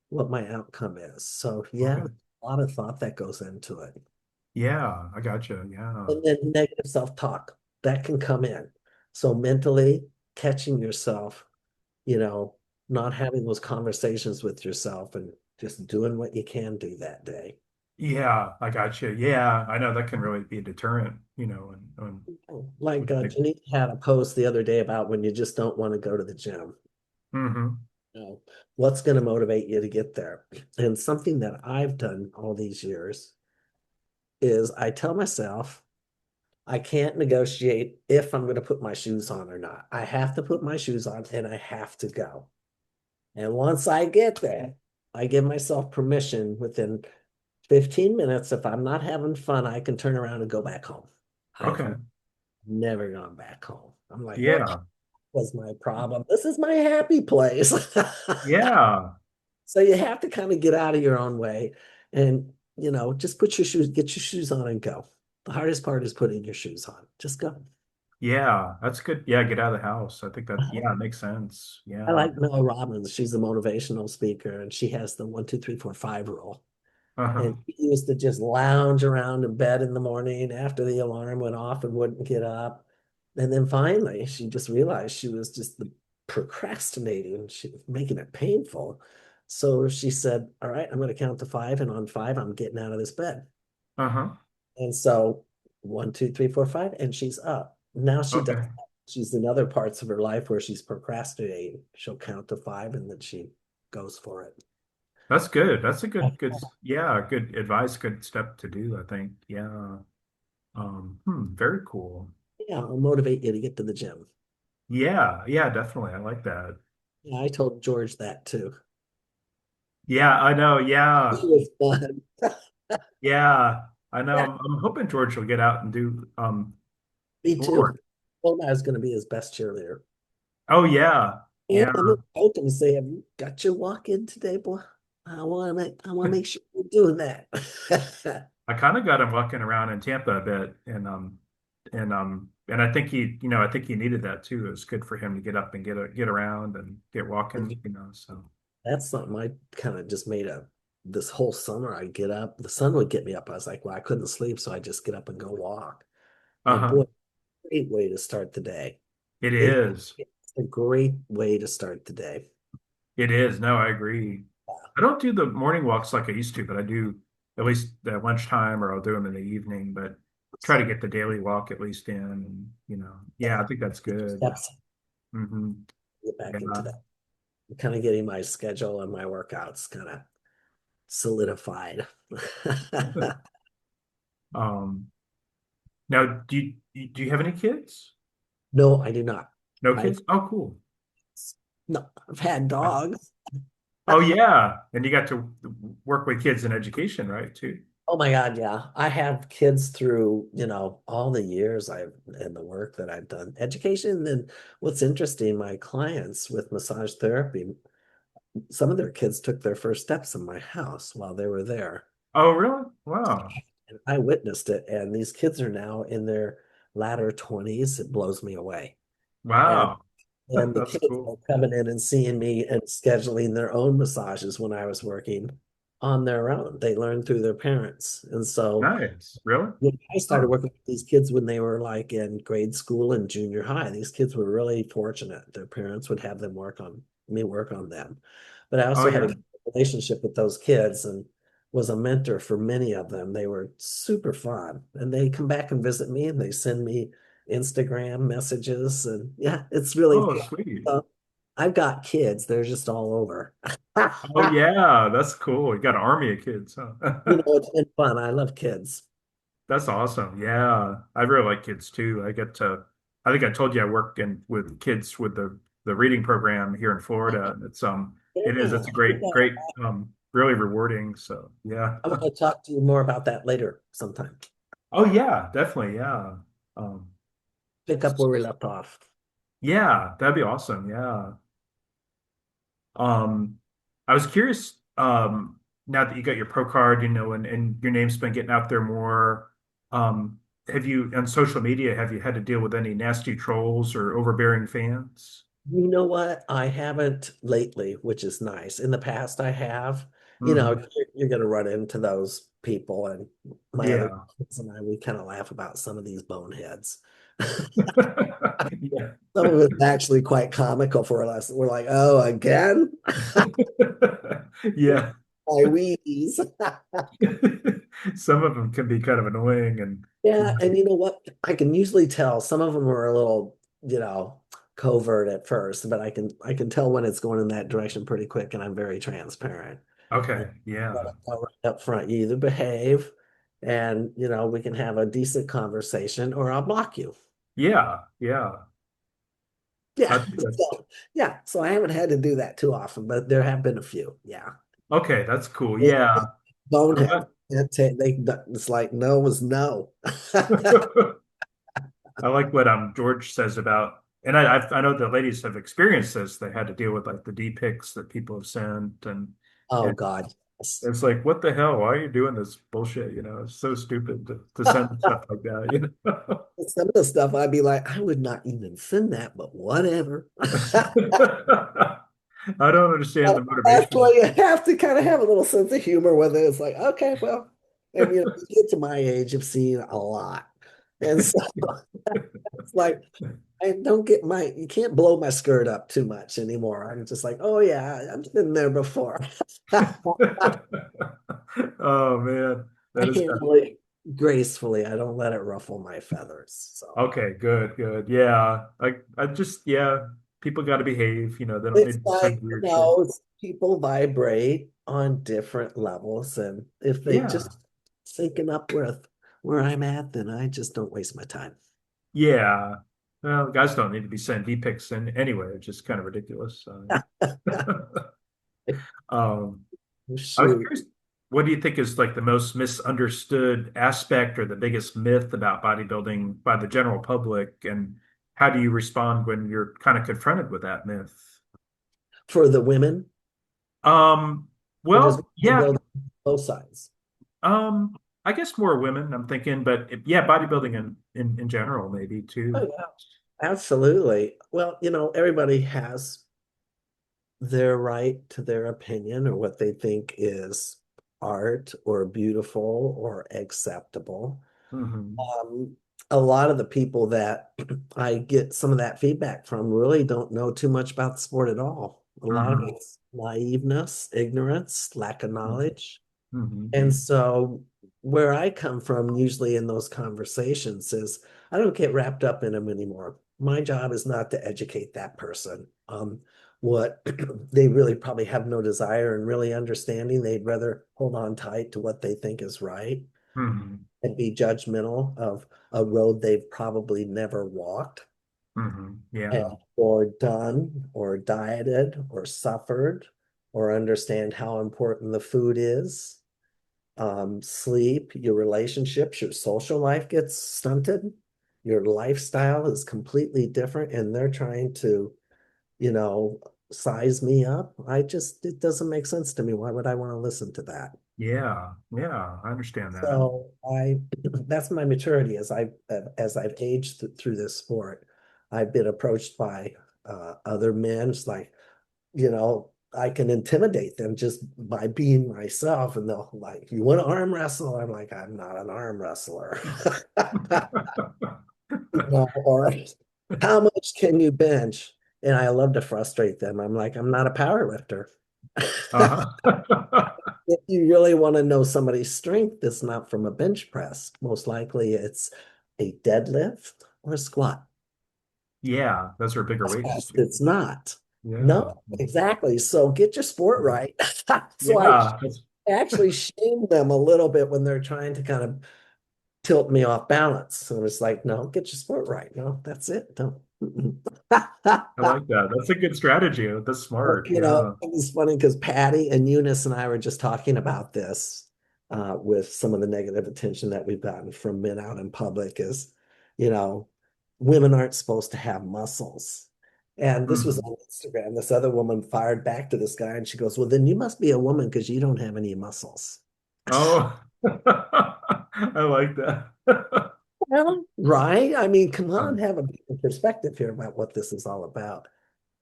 what my outcome is. So yeah, Okay. a lot of thought that goes into it. Yeah, I gotcha. Yeah. And then negative self-talk that can come in. So mentally catching yourself, you know, not having those conversations with yourself and just doing what you can do that day. Yeah, I gotcha. Yeah, I know that can really be a deterrent, Like like, Janine had a post the other day about when you just don't want to go to the gym. hmm. What's going to motivate you to get there? And something that I've done all these years is I tell myself I can't negotiate if I'm going to put my shoes on or not. I have to put my shoes on and I have to go. And once I get there, I give myself permission within 15 minutes. If I'm not having fun, I can turn around and go back home. I've Okay. never gone back home. I'm like, what Yeah. was my problem? This is my happy place. Yeah. So you have to kind of get out of your own way and, just put your shoes, get your shoes on and go. The hardest part is putting your shoes on. Just go. Yeah. That's good. Yeah. Get out of the house. I think that, yeah, it makes sense. I Yeah. like Mel Robbins. She's a motivational speaker and she has the 1, 2, 3, 4, 5 rule. Uh-huh. And she used to just lounge around in bed in the morning after the alarm went off and wouldn't get up. And then finally, she just realized she was just procrastinating. She was making it painful. So she said, all right, I'm going to count to five. And on five, I'm getting out of this bed. Uh-huh. And so 1, 2, 3, 4, 5, and she's up. Now she does. Okay. She's in other parts of her life where she's procrastinating. She'll count to five and then she goes for it. That's good. That's a yeah, good advice, good step to do, I think. Yeah. Very cool. Yeah, I'll motivate you to get to the gym. Yeah. Yeah, definitely. I like that. Yeah, I told George that too. Yeah, I know. It Yeah. was fun. Yeah. I know. Yeah, I'm hoping George will get out and do me more. too. Told him I was going to be his best cheerleader. Oh yeah. And Yeah. I'm going to poke him and say, "Have you got your walk in today, boy? I want to make sure you're doing that." I kind of got him walking around in Tampa a bit and I think I think he needed that too. It was good for him to get up and get around and get walking. So That's something I kind of just made a this whole summer. I get up, the sun would get me up. I was like, well, I couldn't sleep, so I just get up and go walk. And uh-huh. boy, great way to start the day. It It, is. it's a great way to start the day. It is. No, I agree. I don't do the morning walks like I used to, but I do at least at lunchtime or I'll do them in the evening, but try to get the daily walk at least in. And, yeah, I think that's good. Steps Hmm. get back into Yeah. that. I'm kind of getting my schedule and my workouts kind of solidified. Um, Now, do you have any kids? No, I do not. No I've kids? Oh, cool. no, I've had dogs. Oh, yeah. And you got to work with kids in education, right? Too. Oh my God, yeah. I have kids through, all the years I've and the work that I've done. Education, and what's interesting, my clients with massage therapy, some of their kids took their first steps in my house while they were there. Oh, really? Wow. And I witnessed it, and these kids are now in their latter 20s. It blows me away. And Wow. and the That's kids are cool. coming in and seeing me and scheduling their own massages when I was working on their own. They learned through their parents. And so Nice. Really? I started Oh, working with these kids when they were like in grade school and junior high. These kids were really fortunate. Their parents would have them work on them. But I oh also had a yeah. good relationship with those kids and was a mentor for many of them. They were super fun. And they come back and visit me and they send me Instagram messages. And yeah, it's really Oh, fun. sweet. So I've got kids, they're just all over. Oh yeah, that's cool. You got an army of kids, huh? It's been fun. I love kids. That's awesome. Yeah, I really like kids too. I think I told you I work with kids with the reading program here in Florida. It's a Yeah. great, really rewarding. So yeah. I'm going to talk to you more about that later sometime. Oh yeah, definitely. Yeah. Um, Pick up where we left off. yeah, that'd be awesome. Yeah. Um, I was curious, now that you got your pro card, and your name's been getting out there more, have you, on social media, have you had to deal with any nasty trolls or overbearing fans? You know what? I haven't lately, which is nice. In the past, I have. Hmm. You're going to run into those people, and my other Yeah. kids and I, we kind of laugh about some of these boneheads. Yeah. Some of it's actually quite comical for us. We're like, oh, again? Yeah. My weenies. Some of them can be kind of annoying and Yeah, and you know what? I can usually tell some of them are a little, covert at first, but I can tell when it's going in that direction pretty quick, and I'm very transparent. And okay. let Yeah. it go right up front. You either behave, and we can have a decent conversation, or I'll block you. Yeah. Yeah. Yeah, I think that's so I haven't had to do that too often, but there have been a few. Yeah. Okay, that's cool. They Yeah. I'm bonehead. not- It's like no is no. I like what George says about, and I know the ladies have experienced this. They had to deal with like the D pics that people have sent, Oh and God, yes. it's like, what the hell? Why are you doing this bullshit? It's so stupid to send stuff like that, Some of the stuff I'd be like, I would not even send that, but whatever. I don't understand the That's why motivation. you have to kind of have a little sense of humor with it. It's like, okay, well, and you get to my age, you've seen a lot. And so it's like, I don't get you can't blow my skirt up too much anymore. I'm just like, oh yeah, I've been there before. I Oh man, that is kind handle it gracefully. I don't let it ruffle my feathers. So okay. Good, good. Yeah, I just yeah, people got to behave. They don't it's need to like, send weird shit. people vibrate on different levels. And if they Yeah, just syncing up with where I'm at, then I just don't waste my time. yeah. Well, guys don't need to be sending D pics in anyway. It's just kind of ridiculous. Um, I was Shoot. curious, what do you think is like the most misunderstood aspect or the biggest myth about bodybuilding by the general public, and how do you respond when you're kind of confronted with that myth? For the women, Um, or just well, yeah, build both sides. um, I guess more women, I'm thinking, but yeah, bodybuilding in general, maybe Oh, too. yeah, absolutely. Well, everybody has their right to their opinion or what they think is art or beautiful or acceptable. Hmm. Um, a lot of the people that I get some of that feedback from really don't know too much about the sport at all. A lot of Hmm. it's naiveness, ignorance, lack of knowledge. Hmm. And so, where I come from, usually in those conversations, is I don't get wrapped up in them anymore. My job is not to educate that person. What they really probably have no desire in really understanding. They'd rather hold on tight to what they think is right Hmm. and be judgmental of a road they've probably never walked and, Yeah. or done or dieted or suffered or understand how important the food is. Sleep, your relationships, your social life gets stunted. Your lifestyle is completely different, and they're trying to, you know, size me up. It doesn't make sense to me. Why would I want to listen to that? Yeah. Yeah. I understand that. So that's my maturity as I've aged through this sport. I've been approached by other men. It's like, I can intimidate them just by being myself. And they'll like, you want to arm wrestle? I'm like, I'm not an arm wrestler. Or how much can you bench? And I love to frustrate them. I'm like, I'm not a power lifter. Uh-huh. If you really want to know somebody's strength, it's not from a bench press. Most likely it's a deadlift or a squat. Yeah, those are bigger That's weights fast. too. It's not. No, Yeah. exactly. So get your sport right. So I Yeah. actually shame them a little bit when they're trying to kind of tilt me off balance. So it's like, no, get your sport right. No, that's it. Don't. I like that. That's a good strategy. That's smart. Yeah. It was funny because Patty and Eunice and I were just talking about this with some of the negative attention that we've gotten from men out in public is, you know, women aren't supposed to have muscles. And this was Mhm. on Instagram. This other woman fired back to this guy and she goes, well, then you must be a woman because you don't have any muscles. Oh, I like that. Well, right? I mean, come on, Um, have a different perspective here about what this is all about.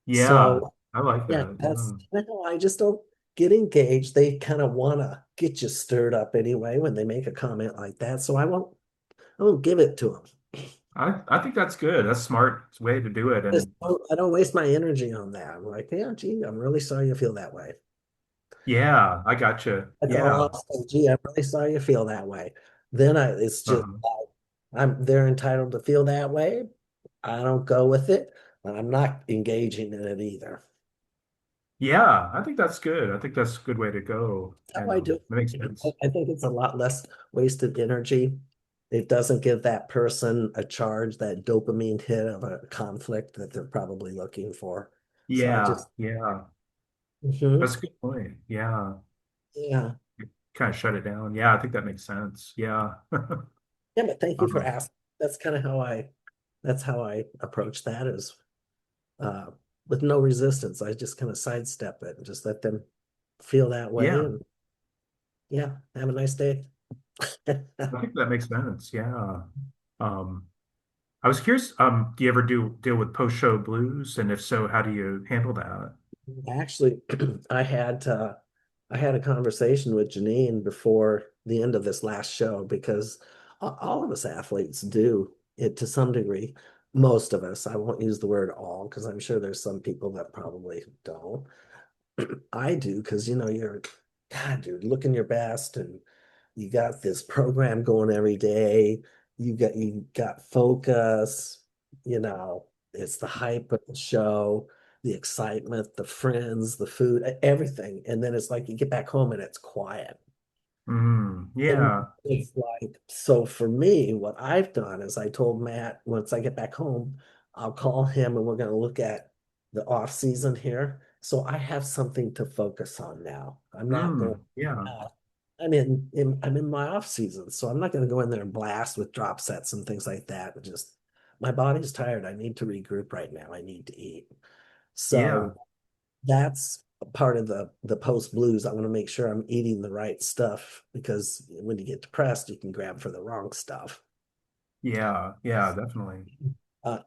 yeah, So I like yeah, that. that's I know. I just don't get engaged. They kind of want to get you stirred up anyway when they make a comment like that. So I won't give it to them. I think that's good. That's a smart way to do it. And I don't waste my energy on that. I'm like, yeah, gee, I'm really sorry you feel that way. yeah, I got you. Like, Yeah. oh, gee, I'm really sorry you feel that way. It's just, Uh-huh. they're entitled to feel that way. I don't go with it, but I'm not engaging in it either. Yeah, I think that's good. I think that's a good way to go. How I do It makes it. sense. I think it's a lot less wasted energy. It doesn't give that person a charge, that dopamine hit of a conflict that they're probably looking for. So I Yeah, just, yeah. Mhm. That's a good point. Yeah. Yeah. kind of shut it down. Yeah, I think that makes sense. Yeah. Yeah, but thank you for Um, asking. That's kind of that's how I approach that is uh, with no resistance. I just kind of sidestep it and just let them feel that way. yeah, And yeah, have a nice day. I think that makes sense. Yeah. Um, I was curious, do you ever deal with post-show blues? And if so, how do you handle that? Actually, I had a conversation with Janine before the end of this last show because all of us athletes do it to some degree. Most of us, I won't use the word all because I'm sure there's some people that probably don't. I do because you're God, dude, looking your best and you got this program going every day. You got focus, it's the hype of the show, the excitement, the friends, the food, everything. And then it's like you get back home and it's quiet. And Yeah. it's like, so for me, what I've done is I told Matt, once I get back home, I'll call him and we're going to look at the off season here. So I have something to focus on now. I'm not going, Yeah. uh, I'm in my off season. So I'm not going to go in there and blast with drop sets and things like that. Just my body's tired. I need to regroup right now. I need to eat. Yeah. So that's a part of the post blues. I want to make sure I'm eating the right stuff because when you get depressed, you can grab for the wrong stuff. Yeah. Yeah, definitely.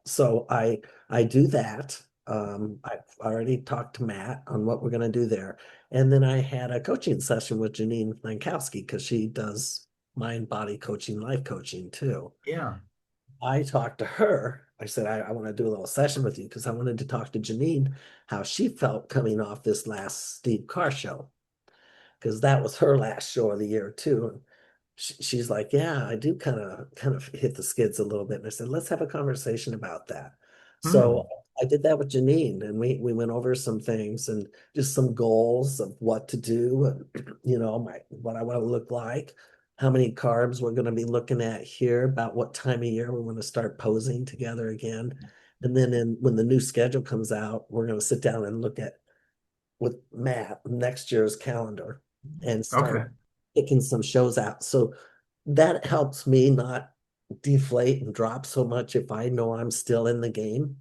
So I do that. I've already talked to Matt on what we're going to do there, and then I had a coaching session with Janine Lankowski because she does mind body coaching, life coaching too. Yeah. I talked to her. I said, I want to do a little session with you because I wanted to talk to Janine how she felt coming off this last Steve Carr show because that was her last show of the year too. And she's like, yeah, I do kind of hit the skids a little bit. And I said, let's have a conversation about that. So Hmm. I did that with Janine, and we went over some things and just some goals of what to do, and my what I want to look like, how many carbs we're going to be looking at here, about what time of year we want to start posing together again. And then when the new schedule comes out, we're going to sit down and look at with Matt next year's calendar and Okay. start picking some shows out. So that helps me not deflate and drop so much if I know I'm still in the game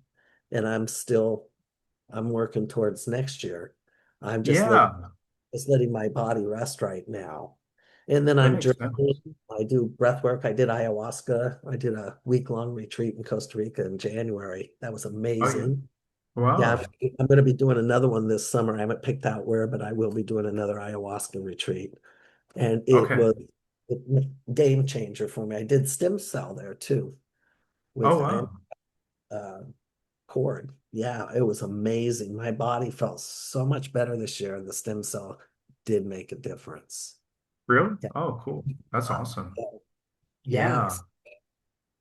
and I'm working towards next year. I'm Yeah. just letting my body rest right now. And then That I'm makes journaling. sense. I do breath work. I did ayahuasca. I did a week-long retreat in Costa Rica in January. That was Oh, yeah. amazing. Yeah, Wow. I'm going to be doing another one this summer. I haven't picked out where, but I will be doing another ayahuasca retreat. And it Okay. was a game changer for me. I did stem cell there too Oh, with wow. uh, cord. Yeah, it was amazing. My body felt so much better this year, and the stem cell did make a difference. Really? Yeah. Oh, cool. That's Uh, awesome. yeah. Yeah.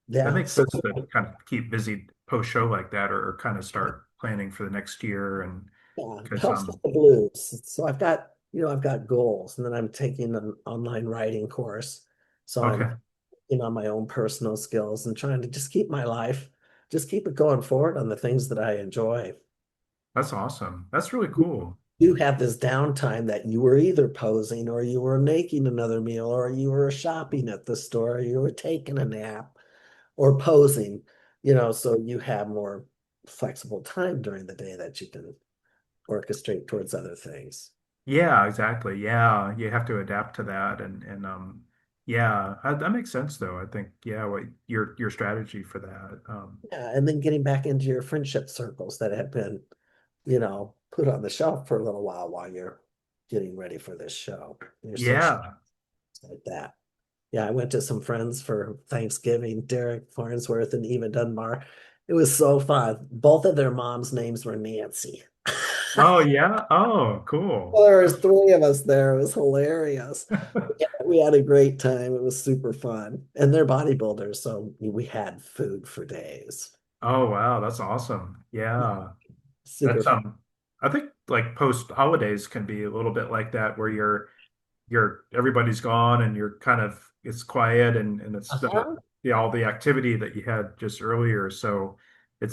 That Yeah. makes So sense to kind of keep busy post-show like that or kind of start planning for the next year. And yeah, it because, helps with the blues. So I've got goals, and then I'm taking an online writing course. So okay. I'm on my own personal skills and trying to just keep my life, just keep it going forward on the things that I enjoy. That's awesome. That's really cool. You have this downtime that you were either posing or you were making another meal or you were shopping at the store, or you were taking a nap or posing, so you have more flexible time during the day that you can orchestrate towards other things. Yeah, exactly. Yeah, you have to adapt to that, and yeah, that makes sense though. I think yeah, what your strategy for that. Yeah, and then getting back into your friendship circles that have been, put on the shelf for a little while you're getting ready for this show. Your social Yeah. like that. Yeah, I went to some friends for Thanksgiving, Derek Farnsworth and Eva Dunbar. It was so fun. Both of their moms' names were Nancy. Oh yeah. Oh, cool. Well, there was three of us there. It was hilarious. Yeah, we had a great time. It was super fun. And they're bodybuilders, so we had food for days. Oh wow, that's awesome. Yeah, Yeah. super That's fun. I think like post holidays can be a little bit like that where you're everybody's gone and you're kind of it's quiet and it's Uh-huh. all the activity that you had just earlier. So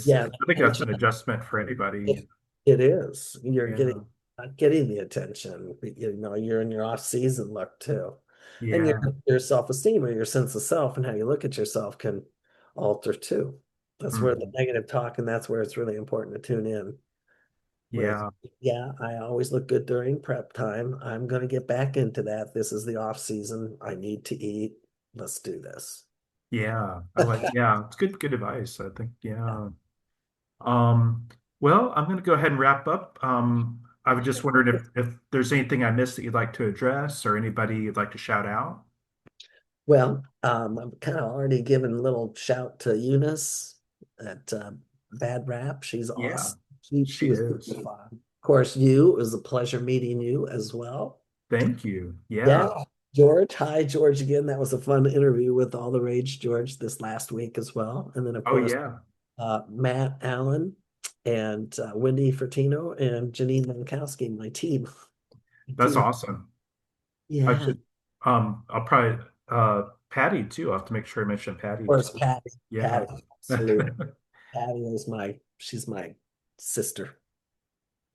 Yeah, I think that's an adjustment for anybody. it is. You're getting Yeah. not getting the attention. You know, you're in your off-season look too. And Yeah. your self-esteem or your sense of self and how you look at yourself can alter too. That's where the Mhm. negative talk, and that's where it's really important to tune in with, Yeah. yeah, I always look good during prep time. I'm going to get back into that. This is the off season. I need to eat. Let's do this. Yeah. Yeah, it's good advice, I think. Yeah. Um, well, I'm going to go ahead and wrap up. I was just wondering if there's anything I missed that you'd like to address or anybody you'd like to shout out. Well, I'm kind of already giving a little shout to Eunice at Bad Rap. She's Yeah, awesome. She she was is. super fun. Of course, you, it was a pleasure meeting you as well. Thank you. Yeah, Yeah. George. Hi, George, again. That was a fun interview with All the Rage George this last week as well. And then, of Oh, course, yeah. Matt Allen and Wendy Fertino and Janine Mankowski, my team. My That's team. awesome. I Yeah, of should, I'll probably, Patty too. I'll have to make sure I mention Patty course, too. Patty. Yeah. Patty, absolutely. Patty is she's my sister.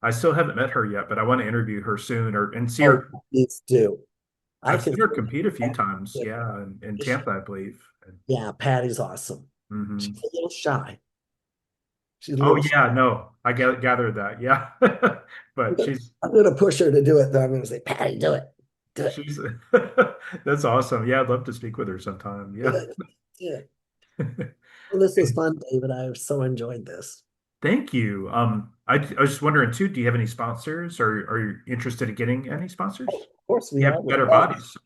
I still haven't met her yet, but I want to interview her soon and see Oh, her. please do. I I've can seen her see compete a few Patty. times. Yeah. In Tampa, I believe. Yeah, Patty's awesome. She's Hmm. a little shy. She's a Oh little shy. yeah, no, I gathered that. Yeah, but I'm gonna push her to do it, though. I'm gonna say, Patty, do it. Do it. she's that's awesome. Yeah, I'd love to speak with her sometime. Do Yeah. it. Do it. Well, this was fun, David. I so enjoyed this. Thank you. I was just wondering too, do you have any sponsors or are you interested in getting any sponsors? Of course we You are. have better Well, bodies.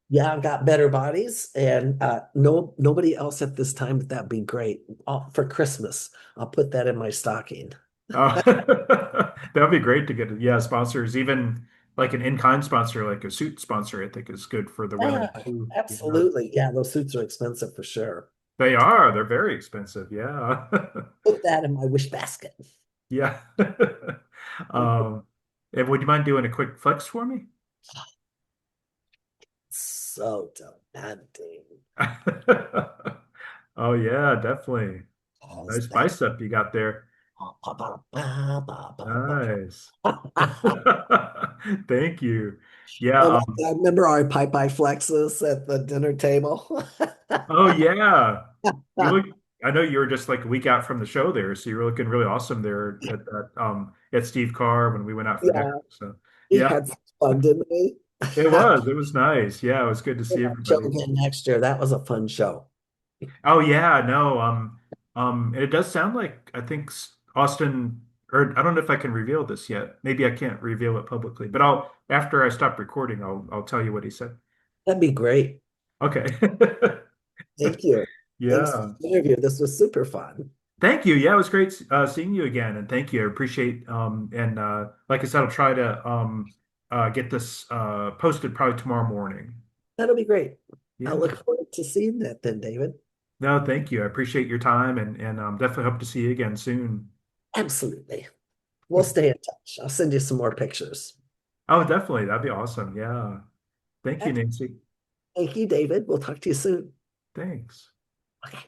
yeah, I've got better bodies, and nobody else at this time, but that'd be great. For Christmas, I'll put that in my stocking. Oh, that would be great to get, yeah, sponsors, even like an in-kind sponsor, like a suit sponsor, I think is good for the Yeah, women too. Yeah. absolutely. Yeah, those suits are expensive for sure. They are. They're very expensive. Yeah. Put that in my wish basket. Yeah. And would you mind doing a quick flex for me? So demanding. Oh yeah, definitely. Pause Nice that. bicep you got there. Ba, ba, ba, ba, ba, ba, Nice. ba. Thank you. Yeah. And I remember our pipe flexes at the dinner table. Oh yeah. You look. I know you were just like a week out from the show there, so you were looking really awesome there at Steve Carr when we went out for dinner. Yeah, So we yeah, had some fun, didn't we? it was. It was nice. Yeah, it was good to Do see that show everybody. again next year. That was a fun show. Oh yeah, no, it does sound like I think Austin, or I don't know if I can reveal this yet. Maybe I can't reveal it publicly, but I'll after I stop recording, I'll tell you what he said. That'd be great. Okay. Thank you. Thanks for Yeah. the interview. This was super fun. Thank you. Yeah, it was great seeing you again, and thank you. I appreciate and like I said, I'll try to get this posted probably tomorrow morning. That'll be great. I Yeah. look forward to seeing that then, David. No, thank you. I appreciate your time and definitely hope to see you again soon. Absolutely. We'll stay in touch. I'll send you some more pictures. Oh, definitely. That'd be awesome. Yeah. Thank you, Nancy. Thank you, David. We'll talk to you soon. Thanks. Okay.